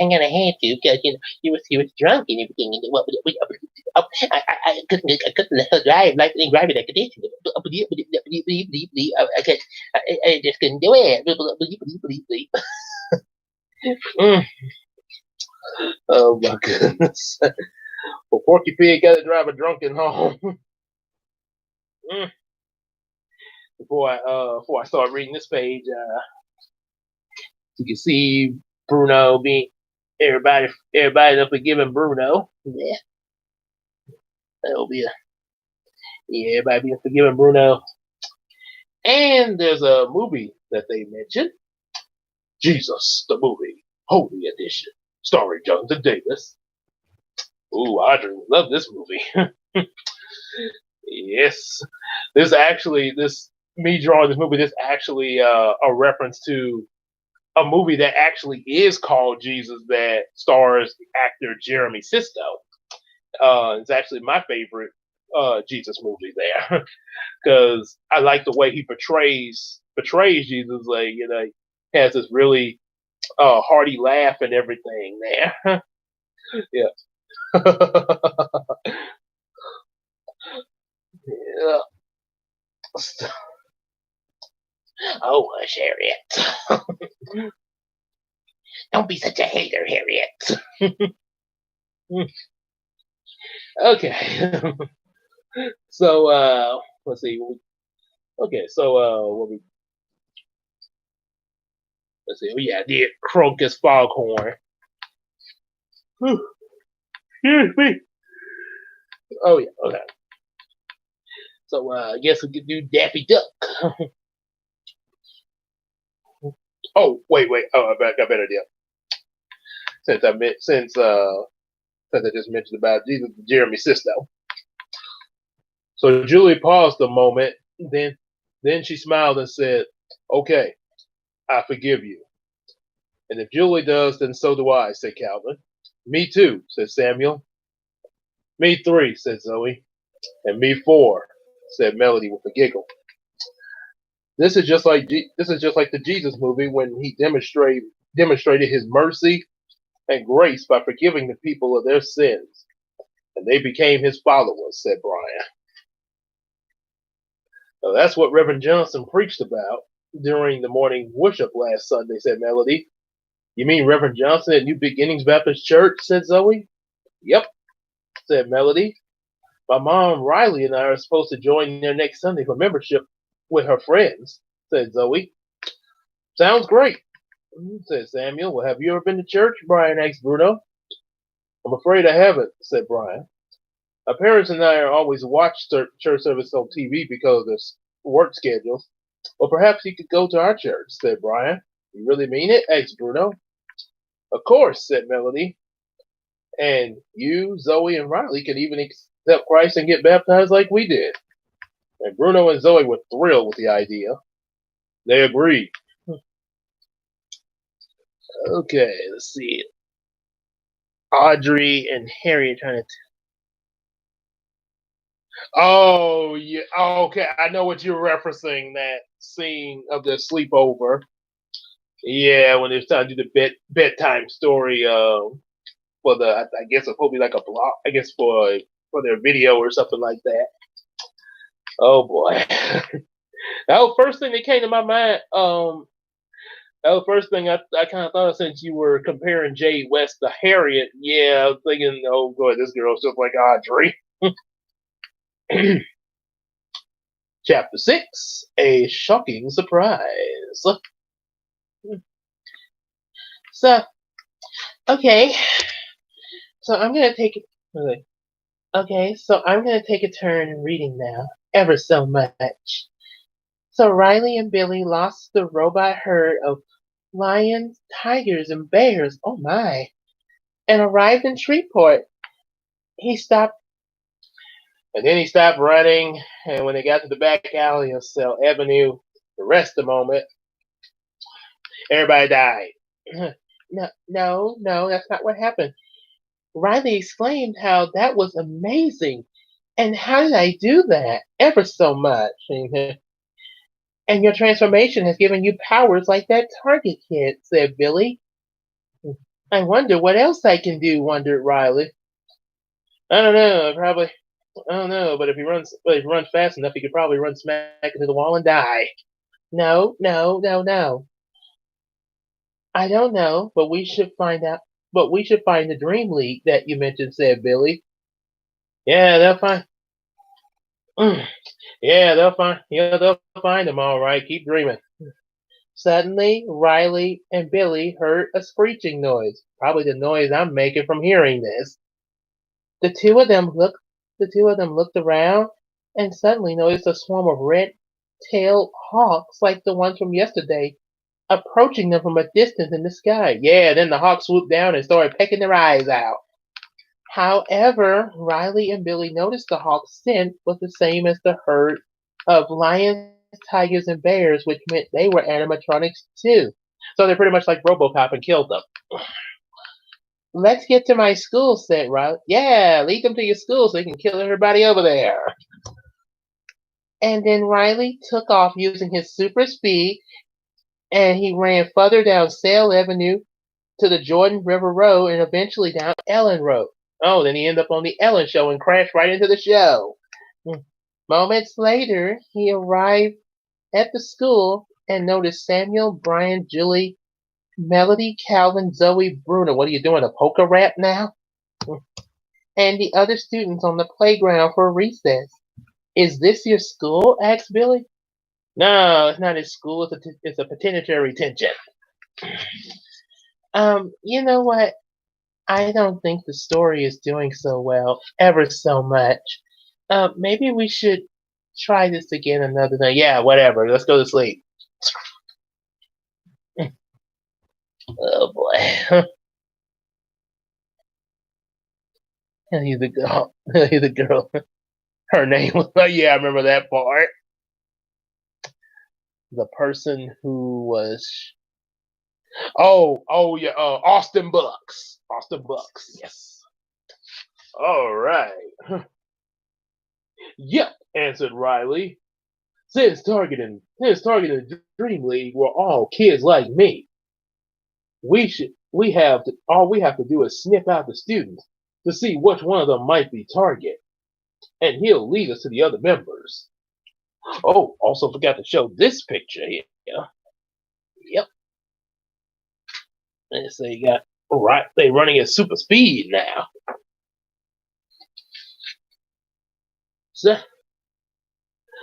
gonna have to because he was drunk and everything. And I couldn't let her drive like driving that condition. I just couldn't do it. Mm. Oh my goodness. Well, Porky Pig got to drive a drunken home. Mm. Before I start reading this page, you can see Bruno being everybody up forgiving Bruno. Yeah, that'll be a yeah, everybody being forgiving Bruno. And there's a movie that they mentioned, Jesus the movie, Holy Edition, starring Jonathan Davis. Ooh, Audrey love this movie. Yes, this me drawing this movie. This actually a reference to a movie that actually is called Jesus that stars actor Jeremy Sisto. It's actually my favorite Jesus movie there because I like the way he portrays Jesus. Like has this really hearty laugh and everything there. Yeah. Yeah. Oh, hush, Harriet. Don't be such a hater, Harriet. Okay. So let's see. Okay, so what we let's see. Oh yeah, I did Crocus Foghorn. Excuse me. Oh yeah, okay. So I guess we could do Daffy Duck. Oh wait. Oh, I got a better idea. Since I just mentioned about Jesus, Jeremy Sisto. So Julie paused a moment, then she smiled and said, "Okay, I forgive you. And if Julie does, then so do I," said Calvin. "Me too," said Samuel. "Me three," said Zoe. "And me four," said Melody with a giggle. This is just like the Jesus movie when he demonstrated his mercy and grace by forgiving the people of their sins, and they became his followers," said Brian. "Now, that's what Reverend Johnson preached about during the morning worship last Sunday," said Melody. "You mean Reverend Johnson at New Beginnings Baptist Church?" said Zoe. "Yep," said Melody. "My mom, Riley, and I are supposed to join there next Sunday for membership with her friends," said Zoe. "Sounds great," said Samuel. "Well, have you ever been to church?" Brian asked Bruno. "I'm afraid I haven't," said Brian. "My parents and I are always watch church service on TV because of their work schedules. Well, perhaps you could go to our church," said Brian. "You really mean it?" asked Bruno. "Of course," said Melody. "And you, Zoe, and Riley could even accept Christ and get baptized like we did." And Bruno and Zoe were thrilled with the idea. They agreed. Okay, let's see. Audrey and Harry are trying to. Oh yeah. Oh, okay, I know what you're referencing. That scene of the sleepover. Yeah, when they're trying to do the bedtime story. For the I guess it's probably like a blog. I guess for their video or something like that. Oh boy. That was the first thing that came to my mind. That was the first thing I kind of thought of since you were comparing Jade West to Harriet. Yeah, I was thinking, oh boy, this girl's just like Audrey. Chapter 6, A Shocking Surprise. So, okay. So I'm going to take it. Okay, so I'm going to take a turn reading now, ever so much. So Riley and Billy lost the robot herd of lions, tigers, and bears, oh my, and arrived in Shreveport. He stopped, and then he stopped running, and when they got to the back alley of Cell Avenue, the rest of the moment, everybody died. No, that's not what happened. Riley exclaimed how that was amazing. And how did I do that? Ever so much. And your transformation has given you powers like that Target kid, said Billy. I wonder what else I can do, wondered Riley. I don't know, probably I don't know, but if he runs fast enough he could probably run smack into the wall and die. No, no, no, no. I don't know, but we should find out but we should find the Dream League that you mentioned, said Billy. Yeah, they'll find they'll find them all right. Keep dreaming. Suddenly, Riley and Billy heard a screeching noise, probably the noise I'm making from hearing this. The two of them looked the two of them looked around and suddenly noticed a swarm of red-tailed hawks like the ones from yesterday approaching them from a distance in the sky. Yeah, then the hawks swooped down and started pecking their eyes out. However, Riley and Billy noticed the hawk's scent was the same as the herd of lions, tigers, and bears, which meant they were animatronics too. So they're pretty much like Robocop and killed them. Let's get to my school, said Riley. Yeah, lead them to your school so they can kill everybody over there. And then Riley took off using his super speed and he ran further down Sale Avenue to the Jordan River Road and eventually down Ellen Road. Oh, then he ended up on the Ellen show and crashed right into the show. Moments later, he arrived at the school and noticed Samuel, Brian, Julie, Melody, Calvin, Zoe, Bruno. What are you doing, a polka rap now? And the other students on the playground for recess. Is this your school? Asked Billy. No, it's not his school. It's a penitentiary detention. You know what? I don't think the story is doing so well, ever so much. Maybe we should try this again another day. Yeah, whatever. Let's go to sleep. Oh boy. He's the girl. He's the girl. Her name was. Yeah, I remember that part. The person who was. Oh yeah. Austin Bucks. Austin Bucks. Yes. All right. Yep, answered Riley. Since targeting the Dream League were all kids like me, all we have to do is sniff out the students to see which one of them might be target, and he'll lead us to the other members. Oh, also forgot to show this picture here. Yep. They got right. They running at super speed now. So,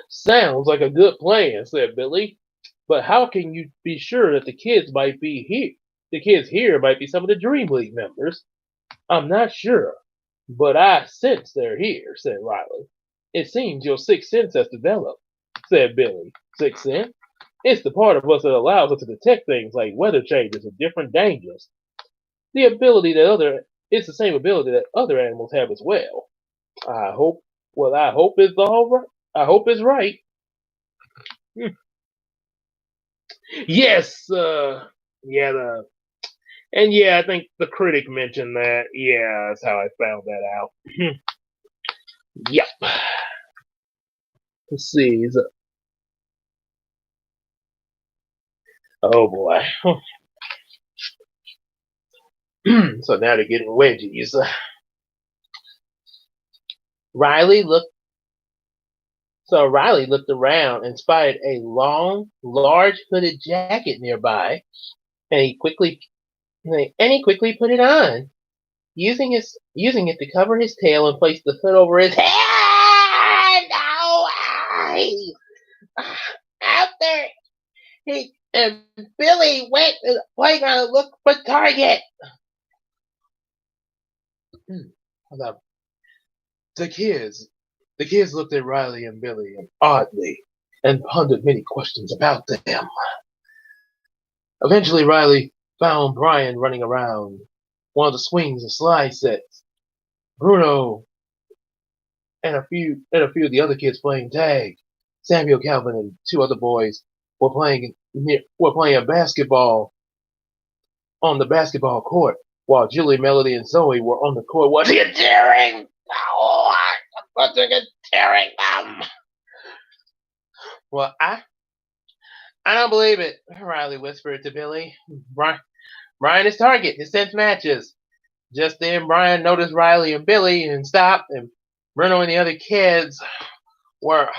sounds like a good plan, said Billy. But how can you be sure that the kids might be here? The kids here might be some of the Dream League members. I'm not sure, but I sense they're here, said Riley. It seems your sixth sense has developed, said Billy. Sixth sense? It's the part of us that allows us to detect things like weather changes and different dangers. The ability that other it's the same ability that other animals have as well. I hope I hope it's all right. I hope it's right. Yes, yeah, I think the critic mentioned that. Yeah, that's how I found that out. Yep. Let's see. Oh boy. So now they're getting wedgies. Riley looked. So Riley looked around and spotted a long, large hooded jacket nearby, and he quickly put it on, using it to cover his tail and place the hood over his head. No, after he and Billy went to the playground to look for Target. The kids, the kids looked at Riley and Billy oddly and pondered many questions about them. Eventually, Riley found Brian running around one of the swings and slide sets. Bruno and a few of the other kids playing tag. Samuel, Calvin, and two other boys were playing basketball on the basketball court. while Julie, Melody, and Zoe were on the court watching and tearing. Oh, watching and tearing them. Well, I don't believe it, Riley whispered to Billy. Brian is target. His sense matches. Just then, Brian noticed Riley and Billy and stopped, and Bruno and the other kids were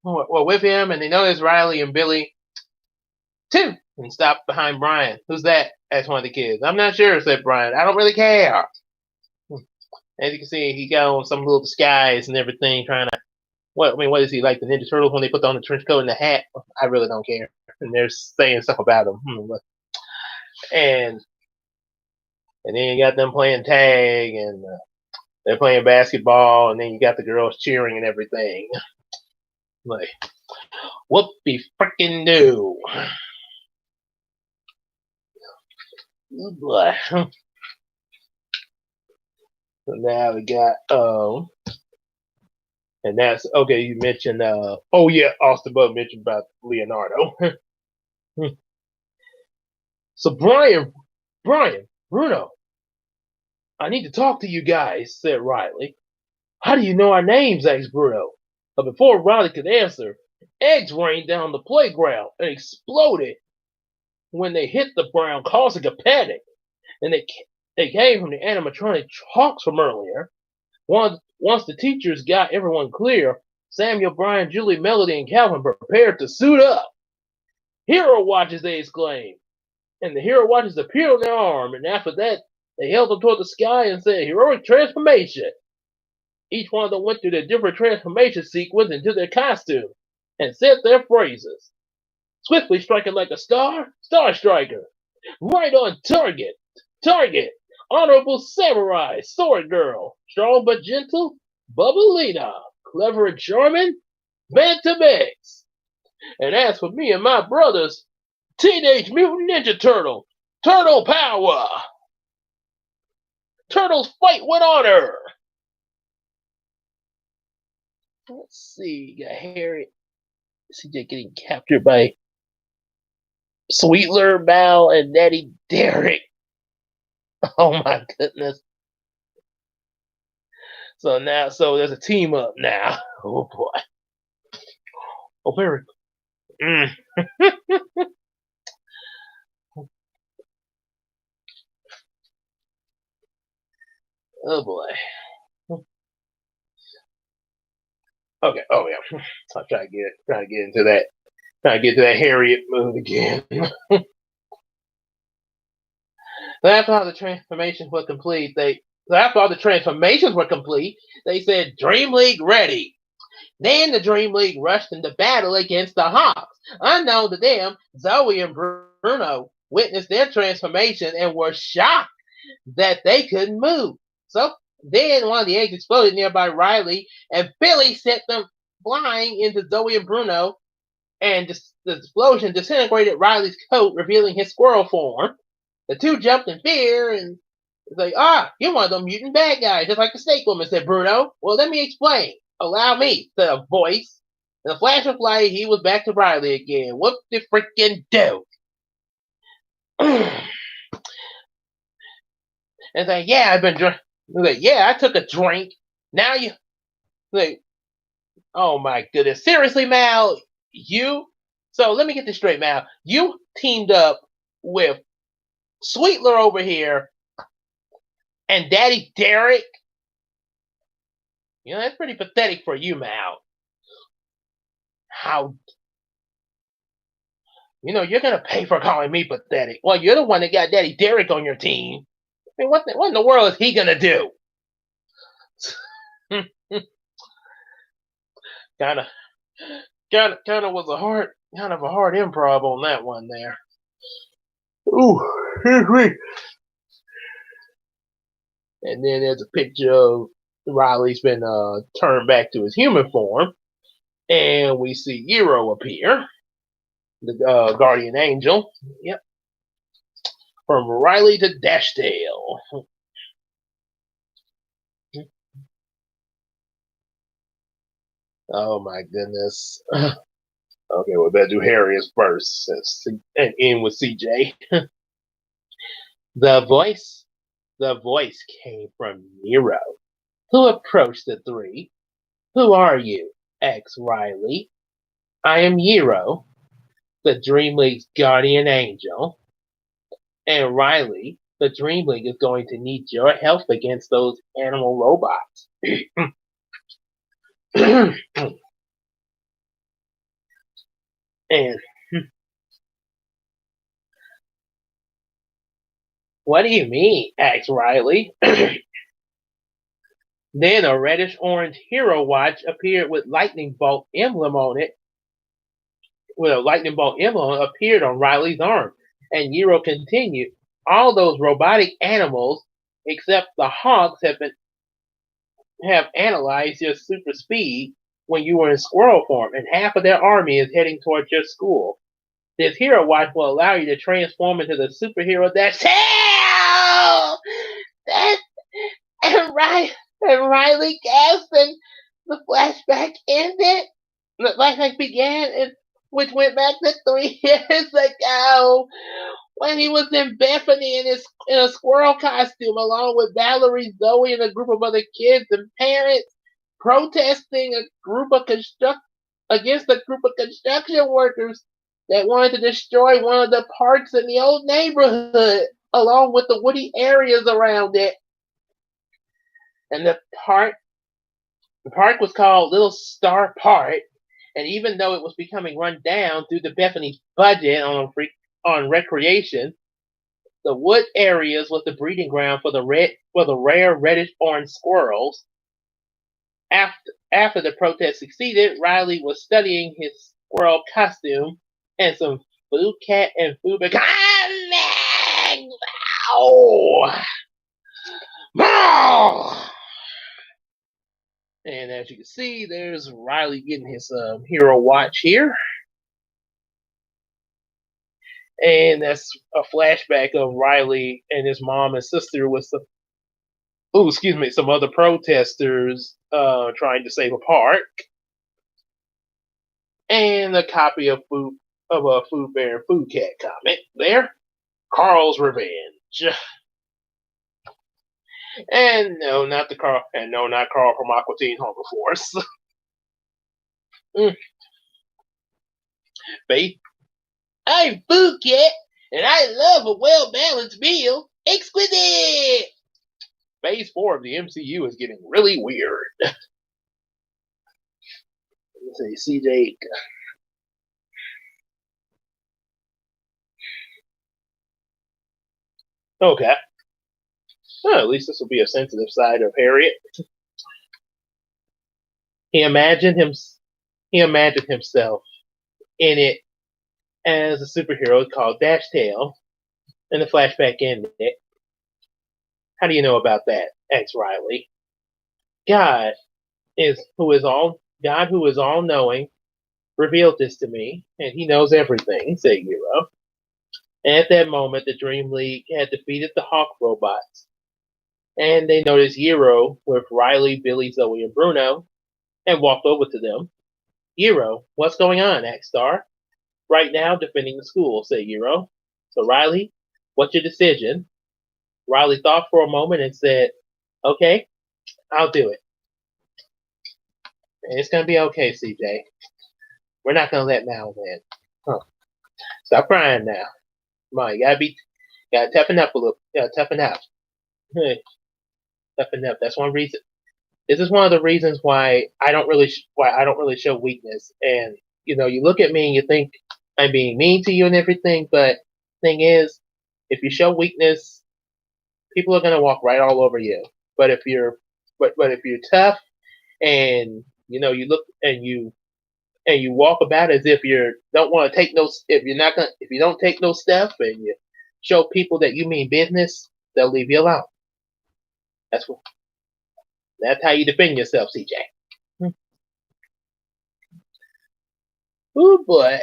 with him, and they noticed Riley and Billy too, and stopped behind Brian. Who's that? Asked one of the kids. I'm not sure, said Brian. I don't really care. As you can see, he got on some little disguise and everything, trying to. What is he like? The Ninja Turtles when they put on the trench coat and the hat? I really don't care. And they're saying stuff about him. And then you got them playing tag, and they're playing basketball, and then you got the girls cheering and everything. Like, whoopie freaking do. Oh boy. So now we got and that's okay. You mentioned oh yeah, Austin Bud mentioned about Leonardo. So Brian, Bruno, I need to talk to you guys, said Riley. How do you know our names? Asked Bruno. But before Riley could answer, eggs rained down the playground and exploded when they hit the ground, causing a panic. And they came from the animatronic hawks from earlier. Once the teachers got everyone clear, Samuel, Brian, Julie, Melody, and Calvin prepared to suit up. Hero watches, they exclaimed. And the hero watches appeared on their arm, and after that, they held them toward the sky and said, heroic transformation. Each one of them went through their different transformation sequence into their costume and said their phrases. Swiftly striking like a star striker. Right on target, honorable samurai, sword girl, strong but gentle, Bubbalina, clever and charming, Bantamix. And as for me and my brothers, Teenage Mutant Ninja Turtle, Turtle Power. Turtles fight with honor. Let's see, you got Harry, CJ getting captured by Sweetler, Mal, and Daddy Derek. Oh my goodness. So there's a team up now. Oh boy. Oh, very. Oh boy. Okay. Oh yeah. I'll try to get into that. Try to get to that Harriet mood again. After all the transformations were complete, they said Dream League ready. Then the Dream League rushed into battle against the Hawks. Unknown to them, Zoe and Bruno witnessed their transformation and were shocked that they couldn't move. So then one of the eggs exploded nearby Riley, and Billy sent them flying into Zoe and Bruno, and the explosion disintegrated Riley's coat, revealing his squirrel form. The two jumped in fear, and it's like, you're one of them mutant bad guys, just like the snake woman, said Bruno. Well, let me explain. Allow me, said a voice. In a flash of light, he was back to Riley again. What the freaking do? And like, yeah, I've been drunk. Like, yeah, I took a drink. Now you, like, oh my goodness, seriously, Mal, you. So let me get this straight, Mal. You teamed up with Sweetler over here and Daddy Derek. You know, that's pretty pathetic for you, Mal. How? You know, you're gonna pay for calling me pathetic. Well, you're the one that got Daddy Derek on your team. I mean, what in the world is he gonna do? kind of was a hard improv on that one there. Ooh, and then there's a picture of Riley's been turned back to his human form, and we see Eero appear, the guardian angel. Yep, from Riley to Dashtail. Oh my goodness. Okay, we better do Harriet first and end with CJ. The voice came from Nero, who approached the three. Who are you? Asked Riley. I am Nero, the Dream League's guardian angel. And Riley, the Dream League is going to need your help against those animal robots. And what do you mean? Asked Riley. Then a reddish orange hero watch appeared with lightning bolt emblem on it. With a lightning bolt emblem appeared on Riley's arm. And Nero continued, all those robotic animals, except the hawks, have analyzed your super speed when you were in squirrel form, and half of their army is heading towards your school. This hero watch will allow you to transform into the superhero Dashtail! That and Riley gasped, and the flashback ended. The flashback began, which went back to 3 years ago when he was in Bethany in a squirrel costume, along with Valerie, Zoe, and a group of other kids and parents protesting against a group of construction workers that wanted to destroy one of the parks in the old neighborhood, along with the woody areas around it. And the park was called Little Star Park, and even though it was becoming run down due to Bethany's budget on recreation, the wood areas was the breeding ground for the rare reddish orange squirrels. After the protest succeeded, Riley was studying his squirrel costume and some food cat and food comics. And as you can see, there's Riley getting his hero watch here. And that's a flashback of Riley and his mom and sister with some other protesters trying to save a park. And a copy of a Food Bear and Food Cat comic there. Carl's Revenge. And no, not Carl from Aqua Teen Hunger Force. Faith. I'm Food Cat, and I love a well-balanced meal. Exquisite! Phase 4 of the MCU is getting really weird. Let's see, CJ. Okay. Well, at least this will be a sensitive side of Harriet. He imagined himself in it as a superhero called Dashtail, and the flashback ended. How do you know about that? Asked Riley. God who is all knowing, revealed this to me, and he knows everything, said Hero. And at that moment, the Dream League had defeated the Hawk robots, and they noticed Hero with Riley, Billy, Zoe, and Bruno, and walked over to them. Hero, what's going on? Asked Star. Right now, defending the school, said Hero. So Riley, what's your decision? Riley thought for a moment and said, okay, I'll do it. And it's going to be okay, CJ. We're not going to let Mal win. Huh. Stop crying now. Come on, you gotta toughen up a little. You gotta toughen up. Toughen up. That's one reason. This is one of the reasons why I don't really show weakness. And you look at me and you think I'm being mean to you and everything, but thing is, if you show weakness, people are gonna walk right all over you. But if you're tough and you look and you walk about as if you don't want to take no, if you don't take no stuff and you show people that you mean business, they'll leave you alone. That's how you defend yourself, CJ. Ooh, boy.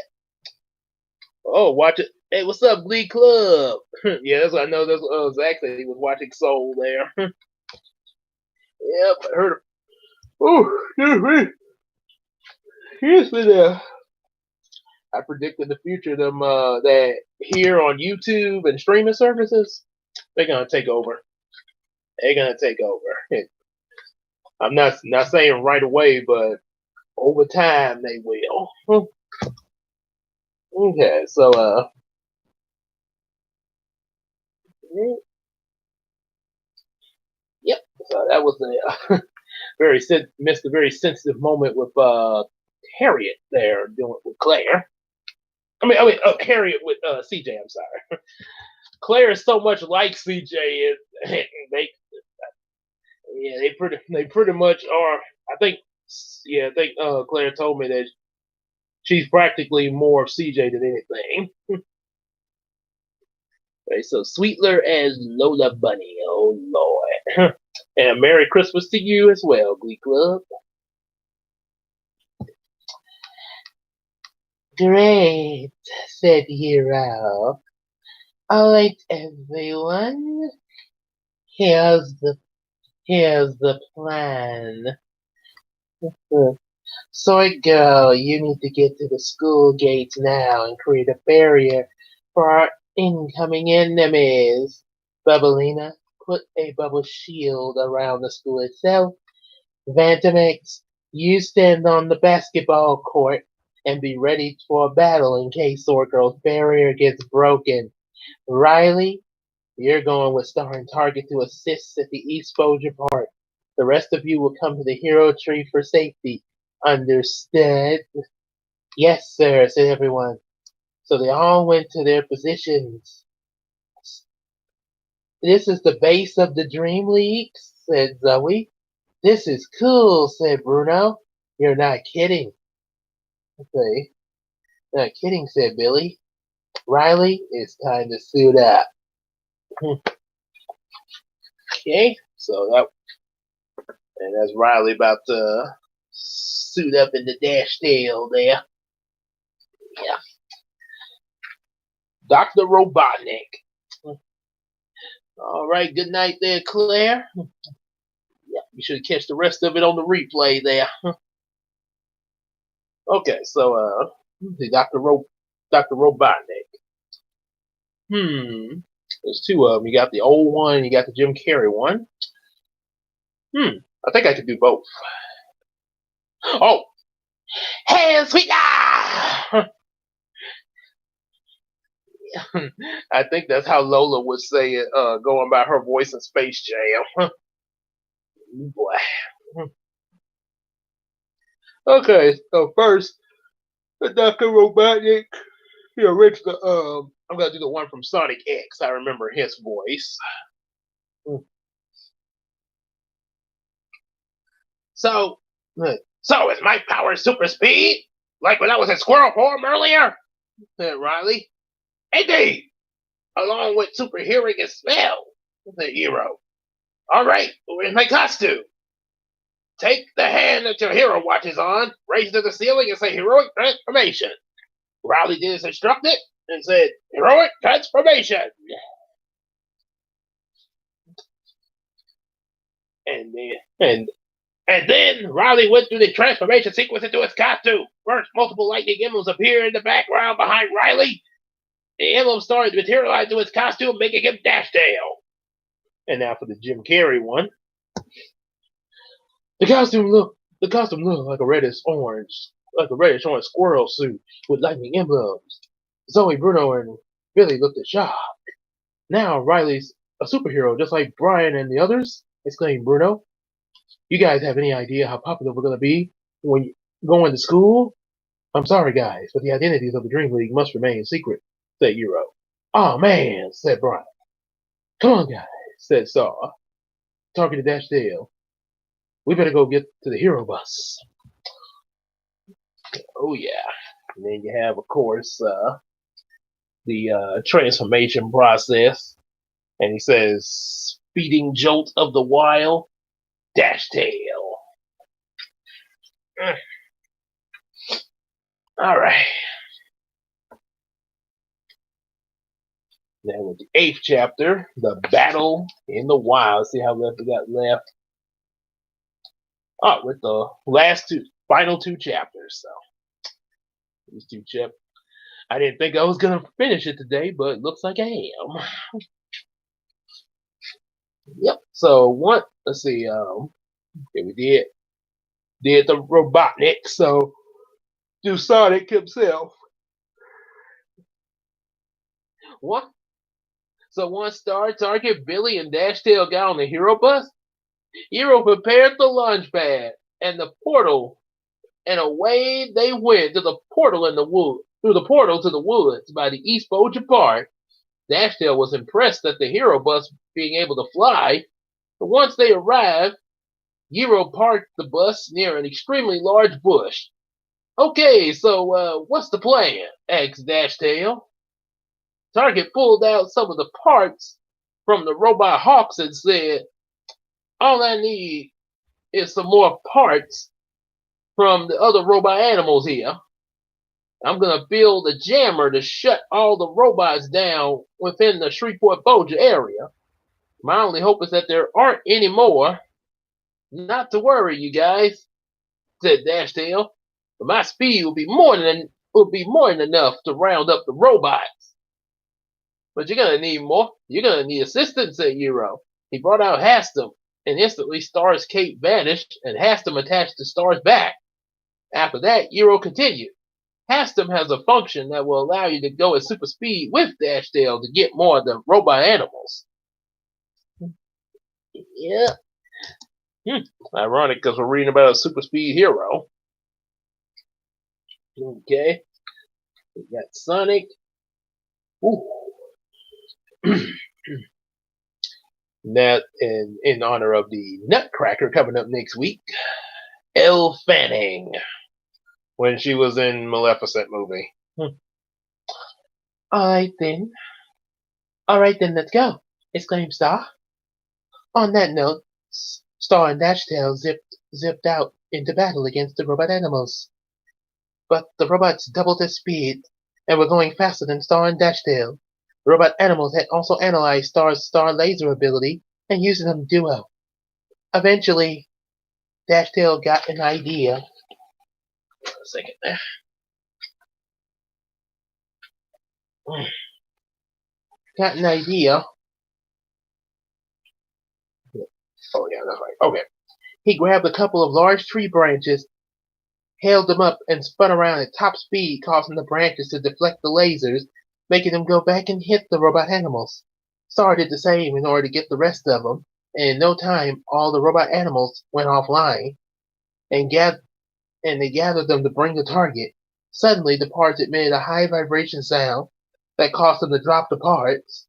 Oh, watch it. Hey, what's up, Glee Club? Yeah, that's what I know. That's exactly. He was watching Soul there. Yep, I heard him. Oh, excuse me. Excuse me there. I predicted the future of them that here on YouTube and streaming services. They're gonna take over. They're gonna take over. I'm not saying right away, but over time they will. Okay, so yep. So that was a missed a very sensitive moment with Harriet there doing with Claire. Harriet with CJ. I'm sorry. Claire is so much like CJ, and they pretty much are. I think Claire told me that she's practically more of CJ than anything. Right, so Sweetler as Lola Bunny. Oh Lord. And Merry Christmas to you as well, Glee Club. Great, said Hero. Alright everyone. Here's the here's the plan. Soy Girl, you need to get to the school gates now and create a barrier for our incoming enemies. Bubblina, put a bubble shield around the school itself. Vantimex, you stand on the basketball court and be ready for a battle in case Sword Girl's barrier gets broken. Riley, you're going with Star and Target to assist at the exposure part. The rest of you will come to the hero tree for safety. Understood? Yes, sir, said everyone. So they all went to their positions. This is the base of the Dream League, said Zoe. This is cool, said Bruno. You're not kidding. Okay. Not kidding, said Billy. Riley, it's time to suit up. Okay, so that's Riley about to suit up in the Dashtail there. Yeah. Dr. Robotnik. All right, good night there, Claire. Yeah, you should catch the rest of it on the replay there. Okay, so Dr. Robotnik. There's two of them. You got the old one and you got the Jim Carrey one. I think I could do both. Oh, hey, sweet guy! I think that's how Lola would say it, going by her voice in Space Jam. Boy. Okay, so first, Dr. Robotnik, the original, I'm gonna do the one from Sonic X. I remember his voice. So, is my power super speed? Like when I was in squirrel form earlier? Said Riley. Indeed! Along with super hearing and smell, said Hero. Alright, where's my costume? Take the hand that your hero watches on, raise it to the ceiling, and say heroic transformation. Riley did as instructed and said heroic transformation. And then Riley went through the transformation sequence into his costume. First, multiple lightning emblems appeared in the background behind Riley. The emblem started to materialize into his costume, making him Dashtail. And now for the Jim Carrey one. The costume looked like a reddish orange squirrel suit with lightning emblems. Zoe, Bruno, and Billy looked at shock. Now Riley's a superhero just like Brian and the others, exclaimed Bruno. You guys have any idea how popular we're going to be when going to school? I'm sorry, guys, but the identities of the Dream League must remain secret, said Euro. Oh, man, said Brian. Come on, guys, said Saw, talking to Dashtail. We better go get to the hero bus. Oh, yeah. And then you have, of course, the transformation process. And he says, speeding jolt of the wild, Dashtail. All right. Now with the 8th chapter, the battle in the wild. See how left we got left. Oh, with the final two chapters. So these two chapters. I didn't think I was gonna finish it today, but looks like I am. Yep. So let's see. Okay, we did the Robotnik. So do Sonic himself. What? So once Star, Target, Billy, and Dashtail got on the Hero Bus, Hero prepared the launch pad and the portal, and away they went to the portal in the wood, through the portal to the woods by the East Boja Park. Dashtail was impressed at the Hero Bus being able to fly, but once they arrived, Hero parked the bus near an extremely large bush. Okay, so what's the plan? Asked Dashtail. Target pulled out some of the parts from the robot Hawks and said, all I need is some more parts from the other robot animals here. I'm going to build a jammer to shut all the robots down within the Shreveport Boja area. My only hope is that there aren't any more. Not to worry, you guys, said Dashtail. But my speed will be more than enough to round up the robots. But you're gonna need more. You're gonna need assistance, said Euro. He brought out Hastum, and instantly Star's cape vanished, and Hastum attached to Star's back. After that, Euro continued. Hastum has a function that will allow you to go at super speed with Dashtail to get more of the robot animals. Yeah. Ironic because we're reading about a super speed hero. Okay. We got Sonic. Ooh. That in honor of the Nutcracker coming up next week. Elle Fanning. When she was in Maleficent movie. Alright then. Alright then, let's go, exclaimed Star. On that note, Star and Dashtail zipped out into battle against the robot animals. But the robots doubled their speed and were going faster than Star and Dashtail. The robot animals had also analyzed Star's star laser ability and used them in duo. Eventually, Dashtail got an idea. A second there. Got an idea. Oh yeah, that's right. Okay. He grabbed a couple of large tree branches, held them up, and spun around at top speed, causing the branches to deflect the lasers, making them go back and hit the robot animals. Star did the same in order to get the rest of them, and in no time, all the robot animals went offline, and they gathered them to bring the target. Suddenly, the parts emitted a high vibration sound that caused them to drop the parts.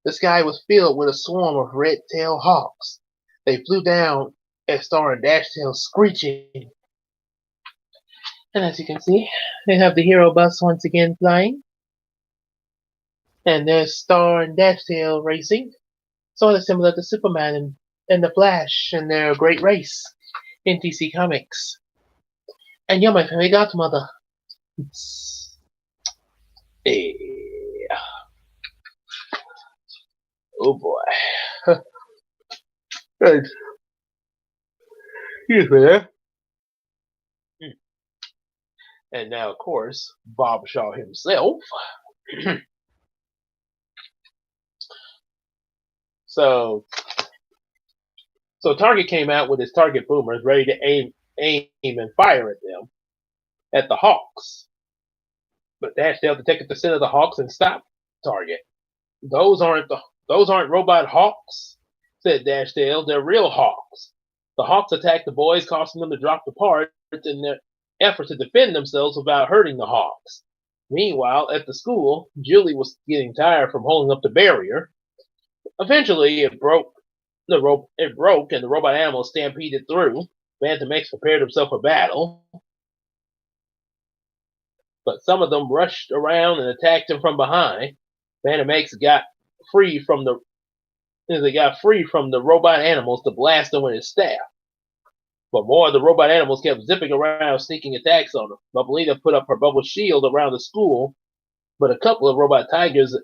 The sky was filled with a swarm of red-tailed hawks. They flew down at Star and Dashtail, screeching. And as you can see, they have the hero bus once again flying. And there's Star and Dashtail racing, sort of similar to Superman and the Flash and their great race in DC Comics. And you're my fairy godmother. Hey. Oh boy. Good. Excuse me there. And now, of course, Bob Shaw himself. So Target came out with his target boomers ready to aim and fire at them, at the Hawks. But Dashtail detected the scent of the Hawks and stopped Target. Those aren't robot Hawks, said Dashtail. They're real Hawks. The Hawks attacked the boys, causing them to drop the parts in their effort to defend themselves without hurting the Hawks. Meanwhile, at the school, Julie was getting tired from holding up the barrier. Eventually, it broke, and the robot animals stampeded through. Phantom X prepared himself for battle, but some of them rushed around and attacked him from behind. Phantom X got free from the robot animals to blast them with his staff. But more of the robot animals kept zipping around, sneaking attacks on them. Bubblina put up her bubble shield around the school, but a couple of robot tigers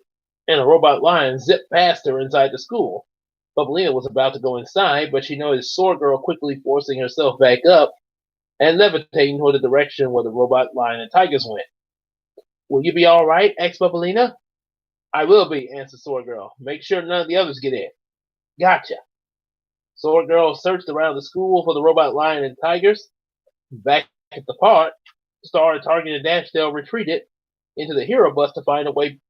and a robot lion zipped past her inside the school. Bubblina was about to go inside, but she noticed Sword Girl quickly forcing herself back up and levitating toward the direction where the robot lion and tigers went. Will you be all right? Asked Bubblina. I will be, answered Sword Girl. Make sure none of the others get in. Gotcha. Sword Girl searched around the school for the robot lion and tigers. Back at the park, Star, Target, and Dashtail retreated into the hero bus to find a way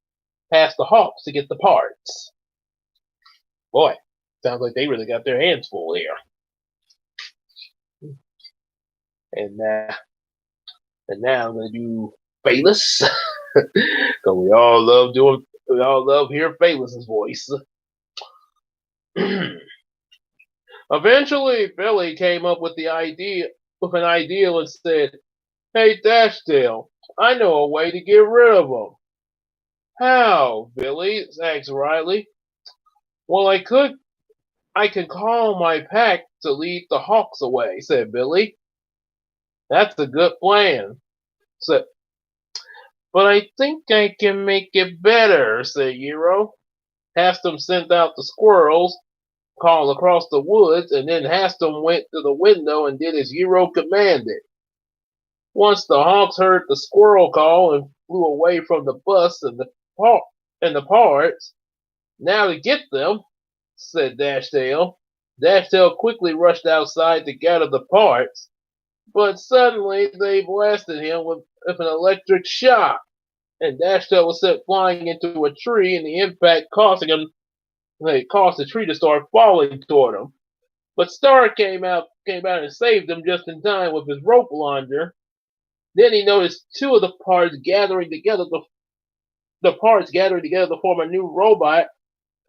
past the Hawks to get the parts. Boy, sounds like they really got their hands full here. And now I'm gonna do Phalus. Cause we all love hearing Phalus's voice. Eventually, Billy came up with an idea and said, "Hey, Dashtail, I know a way to get rid of them." "How, Billy?" asked Riley. "Well, I can call my pack to lead the Hawks away," said Billy. "That's a good plan," said. "But I think I can make it better," said Hero. Hastem sent out the squirrels, called across the woods, and then Hastem went to the window and did as Hero commanded. Once the Hawks heard the squirrel call and flew away from the bus and the parts. "Now to get them," said Dashtail. Dashtail quickly rushed outside to gather the parts, but suddenly they blasted him with an electric shock, and Dashtail was sent flying into a tree, and the impact caused the tree to start falling toward him. But Star came out and saved him just in time with his rope launcher. Then he noticed two of the parts gathering together to form a new robot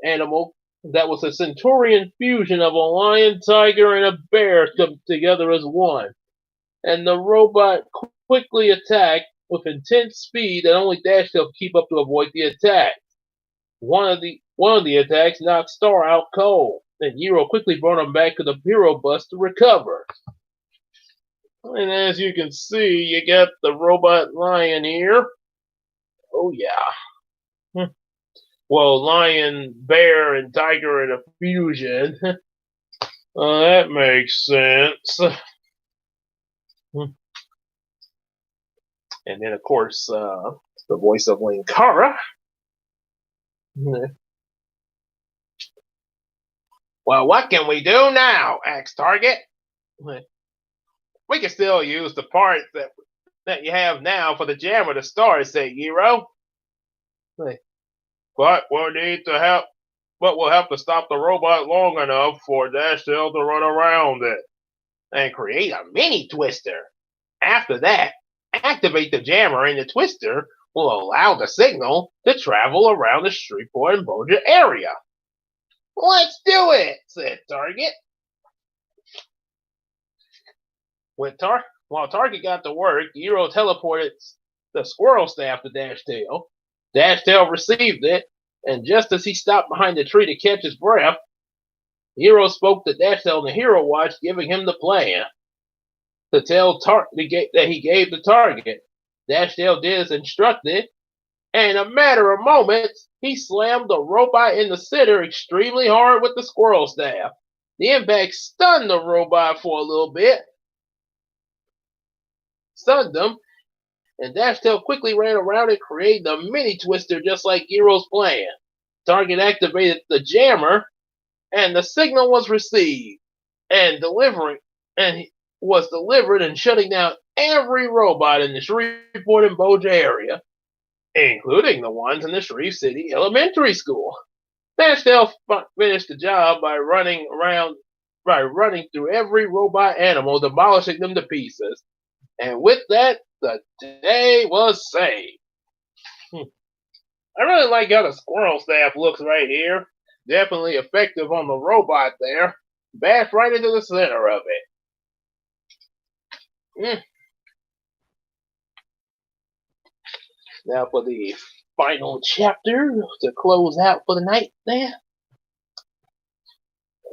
animal that was a Centaurian fusion of a lion, tiger, and a bear come together as one. And the robot quickly attacked with intense speed that only Dashtail could keep up to avoid the attack. One of the attacks knocked Star out cold, and Hero quickly brought him back to the hero bus to recover. And as you can see, you got the robot lion here. Oh yeah. Well, lion, bear, and tiger in a fusion. That makes sense. And then, of course, the voice of Linkara. "Well, what can we do now?" asked Target. "We can still use the parts that you have now for the jammer to start," said Hero. "But we'll have to stop the robot long enough for Dashtail to run around it and create a mini twister. After that, activate the jammer, and the twister will allow the signal to travel around the Shreveport and Bossier area." "Let's do it," said Target. While Target got to work, Hero teleported the squirrel staff to Dashtail. Dashtail received it, and just as he stopped behind the tree to catch his breath, Hero spoke to Dashtail on the Hero Watch, giving him the plan to tell that he gave the Target. Dashtail did as instructed, and in a matter of moments, he slammed the robot in the center extremely hard with the squirrel staff. The impact stunned the robot for a little bit, and Dashtail quickly ran around and created a mini twister just like Hero's plan. Target activated the jammer, and the signal was received and was delivered and shutting down every robot in the Shreveport and Bossier area, including the ones in the Shreve City Elementary School. Dashtail finished the job by running through every robot animal, demolishing them to pieces. And with that, the day was saved. I really like how the squirrel staff looks right here. Definitely effective on the robot there. Bash right into the center of it. Now for the final chapter to close out for the night there.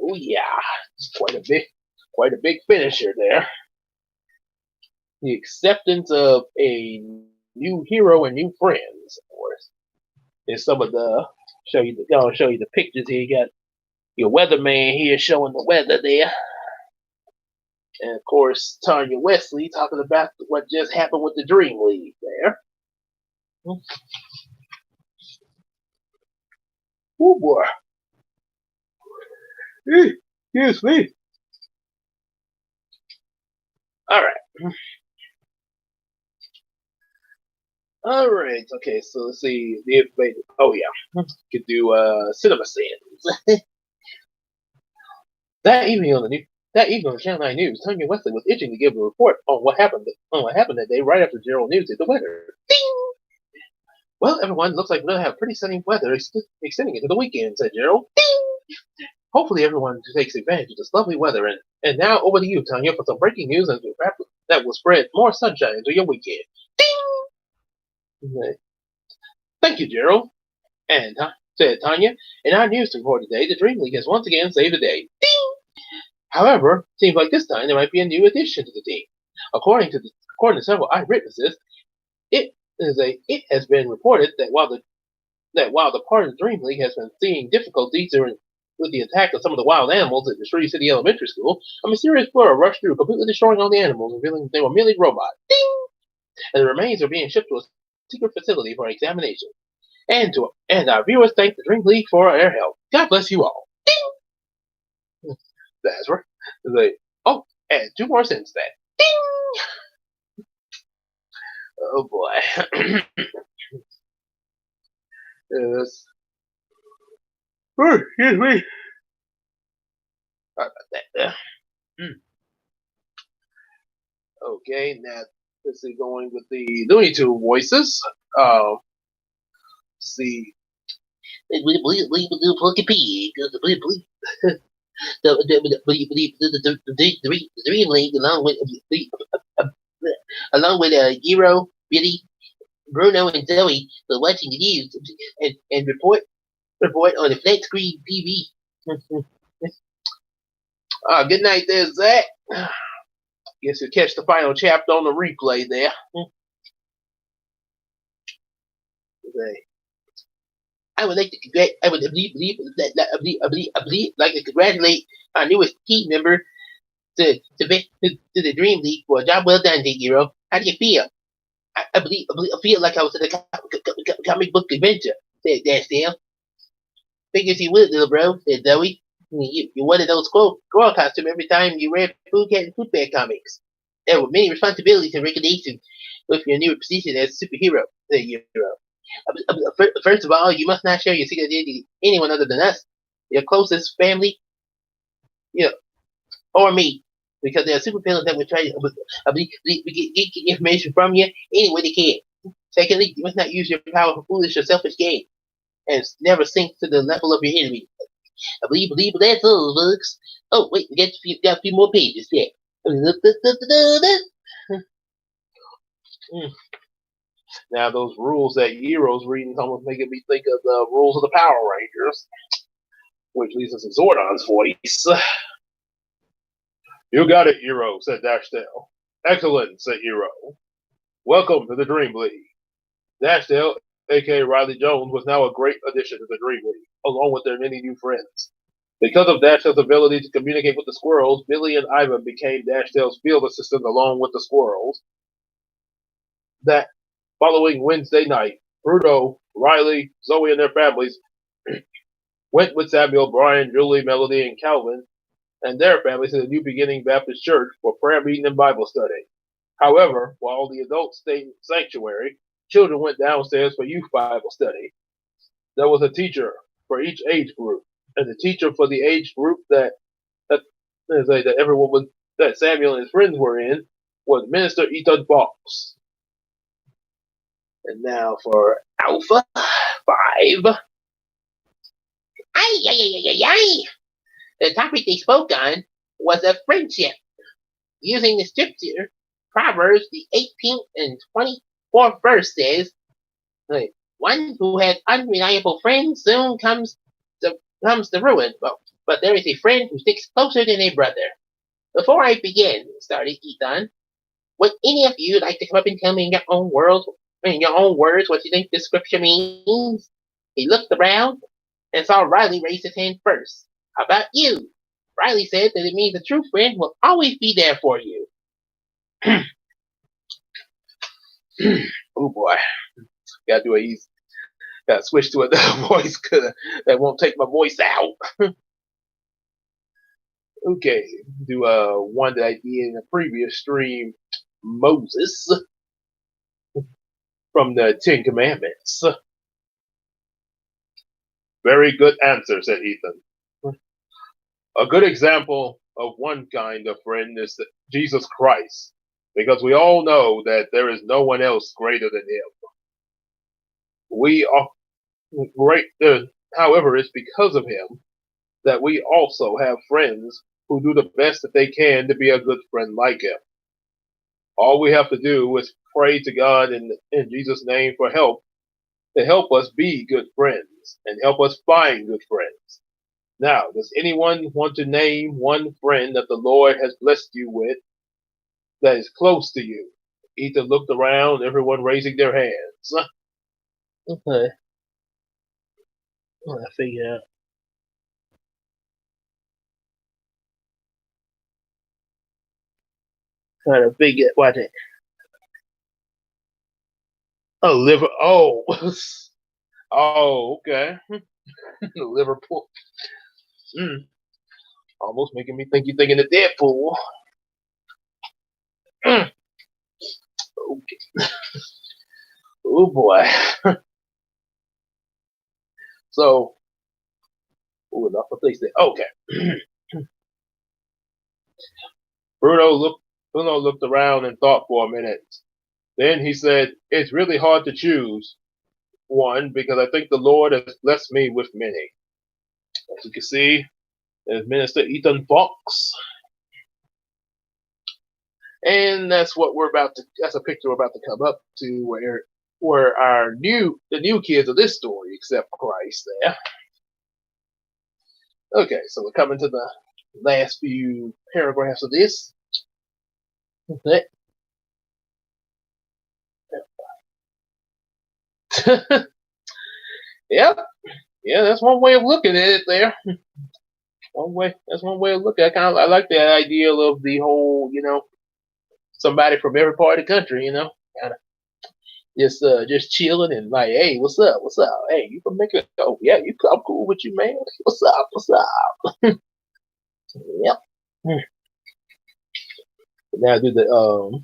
Oh yeah, it's quite a big finisher there. The acceptance of a new hero and new friends, of course. There's some of I'll show you the pictures here. You got your weatherman here showing the weather there. And of course, Tanya Wesley talking about what just happened with the Dream League there. Oh boy. Excuse me. All right. All right. Okay. So let's see. The information. Oh yeah. Could do cinema scenes. That evening on the new that evening on the Channel 9 News, Tanya Wesley was itching to give a report on what happened that day right after Gerald News did the weather. Ding! Well, everyone, looks like we're gonna have pretty sunny weather extending into the weekend, said Gerald. Ding! Hopefully everyone takes advantage of this lovely weather. And now over to you, Tanya, for some breaking news that will spread more sunshine into your weekend. Ding! Thank you, Gerald. And said Tanya, in our news report today, the Dream League has once again saved the day. Ding! However, seems like this time there might be a new addition to the team. According to several eyewitnesses, it has been reported that while the part of the Dream League has been seeing difficulties with the attack of some of the wild animals at the Shreve City Elementary School, a mysterious flora rushed through, completely destroying all the animals, revealing that they were merely robots. Ding! And the remains are being shipped to a secret facility for examination. And our viewers thank the Dream League for their help. God bless you all. Ding! That's right. Oh, and 2 more cents then. Ding! Oh boy. Yes. Excuse me. Sorry about that. Okay, now let's see, going with the Looney Tune voices. Let's see. Plucky Pig. The Dream League, along with Giro, Billy, Bruno, and Zoe, were watching the news and report on the flat screen TV. Good night there, Zach. Guess you'll catch the final chapter on the replay there. I would like to congratulate our newest team member to the Dream League for a job well done, Hero. How do you feel? I feel like I was in a comic book adventure, said Dashtail. Figures you would, little bro, said Zoe. You wanted those squirrel costume every time you read Food Cat and Food Bear comics. There were many responsibilities and regulations with your new position as a superhero, said Hero. First of all, you must not share your secret identity to anyone other than us, your closest family, or me, because there are supervillains that will try to get information from you any way they can. Secondly, you must not use your power for foolish or selfish gain, and never sink to the level of your enemy. I believe that's all, folks. Oh, wait, we got a few more pages there. Now, those rules that Hero's reading almost making me think of the rules of the Power Rangers, which leads us to Zordon's voice. You got it, Hero, said Dashtail. Excellent, said Hero. Welcome to the Dream League. Dashtail, aka Riley Jones, was now a great addition to the Dream League, along with their many new friends. Because of Dashtail's ability to communicate with the squirrels, Billy and Ivan became Dashtail's field assistants along with the squirrels. That following Wednesday night, Bruno, Riley, Zoe, and their families went with Samuel, Brian, Julie, Melody, and Calvin and their families to the New Beginning Baptist Church for prayer meeting and Bible study. However, while the adults stayed in the sanctuary, children went downstairs for youth Bible study. There was a teacher for each age group, and the teacher for the age group that Samuel and his friends were in was Minister Ethan Fox. And now for Alpha 5. The topic they spoke on was a friendship. Using the scripture, Proverbs, the 18th and 24th verse says, one who has unreliable friends soon comes to ruin, but there is a friend who sticks closer than a brother. Before I begin, started Ethan, would any of you like to come up and tell me in your own words what you think this scripture means? He looked around and saw Riley raise his hand first. How about you? Riley said that it means a true friend will always be there for you. Oh boy. Gotta switch to another voice that won't take my voice out. Okay, do one that I did in a previous stream. Moses from the Ten Commandments. Very good answer, said Ethan. A good example of one kind of friend is Jesus Christ, because we all know that there is no one else greater than him. We are great, however, it's because of him that we also have friends who do the best that they can to be a good friend like him. All we have to do is pray to God in Jesus' name for help to help us be good friends and help us find good friends. Now, does anyone want to name one friend that the Lord has blessed you with that is close to you? Ethan looked around, everyone raising their hands. Okay, I figure out. Kind of big. Watch it. Oh, liver. Oh, oh, okay. Liverpool. Mm. Almost making me think you're thinking of Deadpool. Mm. Okay. Oh boy. So, ooh, enough of things. Okay. Bruno looked. Bruno looked around and thought for a minute. Then he said, "It's really hard to choose one because I think the Lord has blessed me with many." As you can see, there's Minister Ethan Fox, and that's what we're about to. That's a picture we're about to come up to where the new kids of this story accept Christ. There. Okay, so we're coming to the last few paragraphs of this. Okay. Yep. Yeah, that's one way of looking at it there. One way. That's one way of looking at it. I like the idea of the whole, somebody from every part of the country, kind of just chilling and like, hey, what's up? What's up? Hey, you can make it. Oh, yeah, I'm cool with you, man. What's up? What's up? Yep. Now do the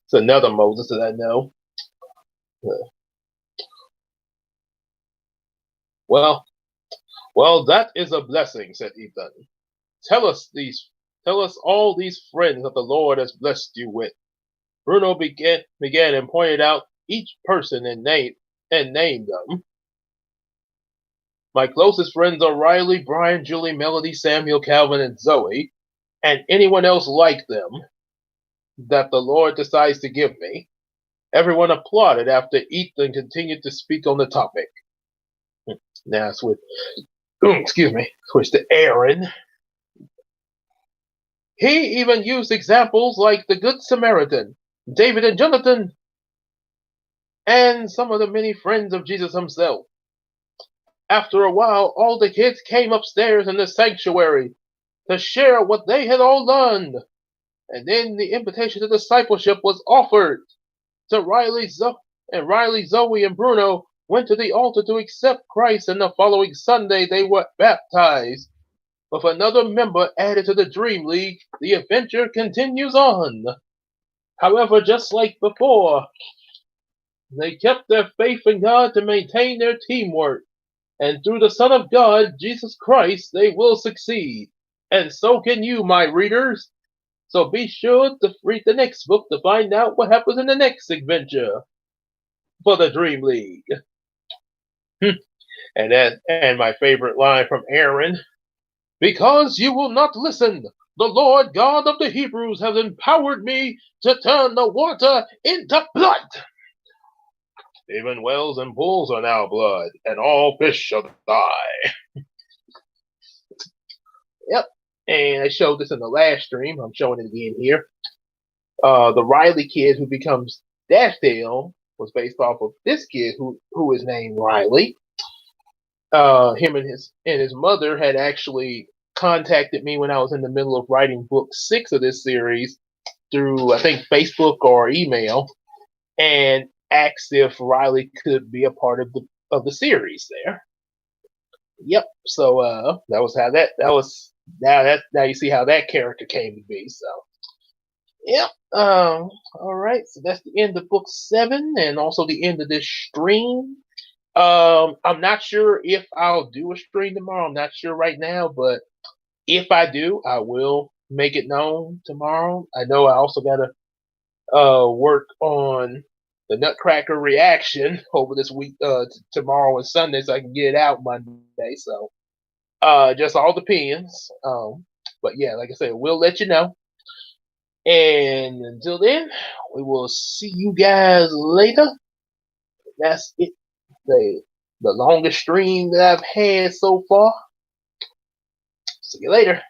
it's another Moses that I know. Uh, well, well, that is a blessing, said Ethan. Tell us these, tell us all these friends that the Lord has blessed you with. Bruno began and pointed out each person and named them. My closest friends are Riley, Brian, Julie, Melody, Samuel, Calvin, and Zoe, and anyone else like them that the Lord decides to give me. Everyone applauded after Ethan continued to speak on the topic. Now switch. Excuse me. Switch to Aaron. He even used examples like the Good Samaritan, David and Jonathan, and some of the many friends of Jesus himself. After a while, all the kids came upstairs in the sanctuary to share what they had all learned. And then the invitation to discipleship was offered to Riley, Zoe, and Bruno went to the altar to accept Christ, and the following Sunday they were baptized. With another member added to the Dream League, the adventure continues on. However, just like before, they kept their faith in God to maintain their teamwork, and through the Son of God, Jesus Christ, they will succeed. And so can you, my readers. So be sure to read the next book to find out what happens in the next adventure for the Dream League. And my favorite line from Aaron, because you will not listen, the Lord God of the Hebrews has empowered me to turn the water into blood. Even wells and pools are now blood, and all fish shall die. Yep. And I showed this in the last stream. I'm showing it again here. The Riley kid who becomes Dashtail was based off of this kid who is named Riley. Him and his mother had actually contacted me when I was in the middle of writing book 6 of this series through I think Facebook or email, and asked if Riley could be a part of the series there. Yep. So that was how that was now you see how that character came to be. So yep. All right. So that's the end of book 7, and also the end of this stream. I'm not sure if I'll do a stream tomorrow. I'm not sure right now, but if I do, I will make it known tomorrow. I know I also gotta work on the Nutcracker reaction over this week, tomorrow and Sunday, so I can get it out Monday. So just all depends. But yeah, like I said, we'll let you know. And until then, we will see you guys later. That's it. The longest stream that I've had so far. See you later.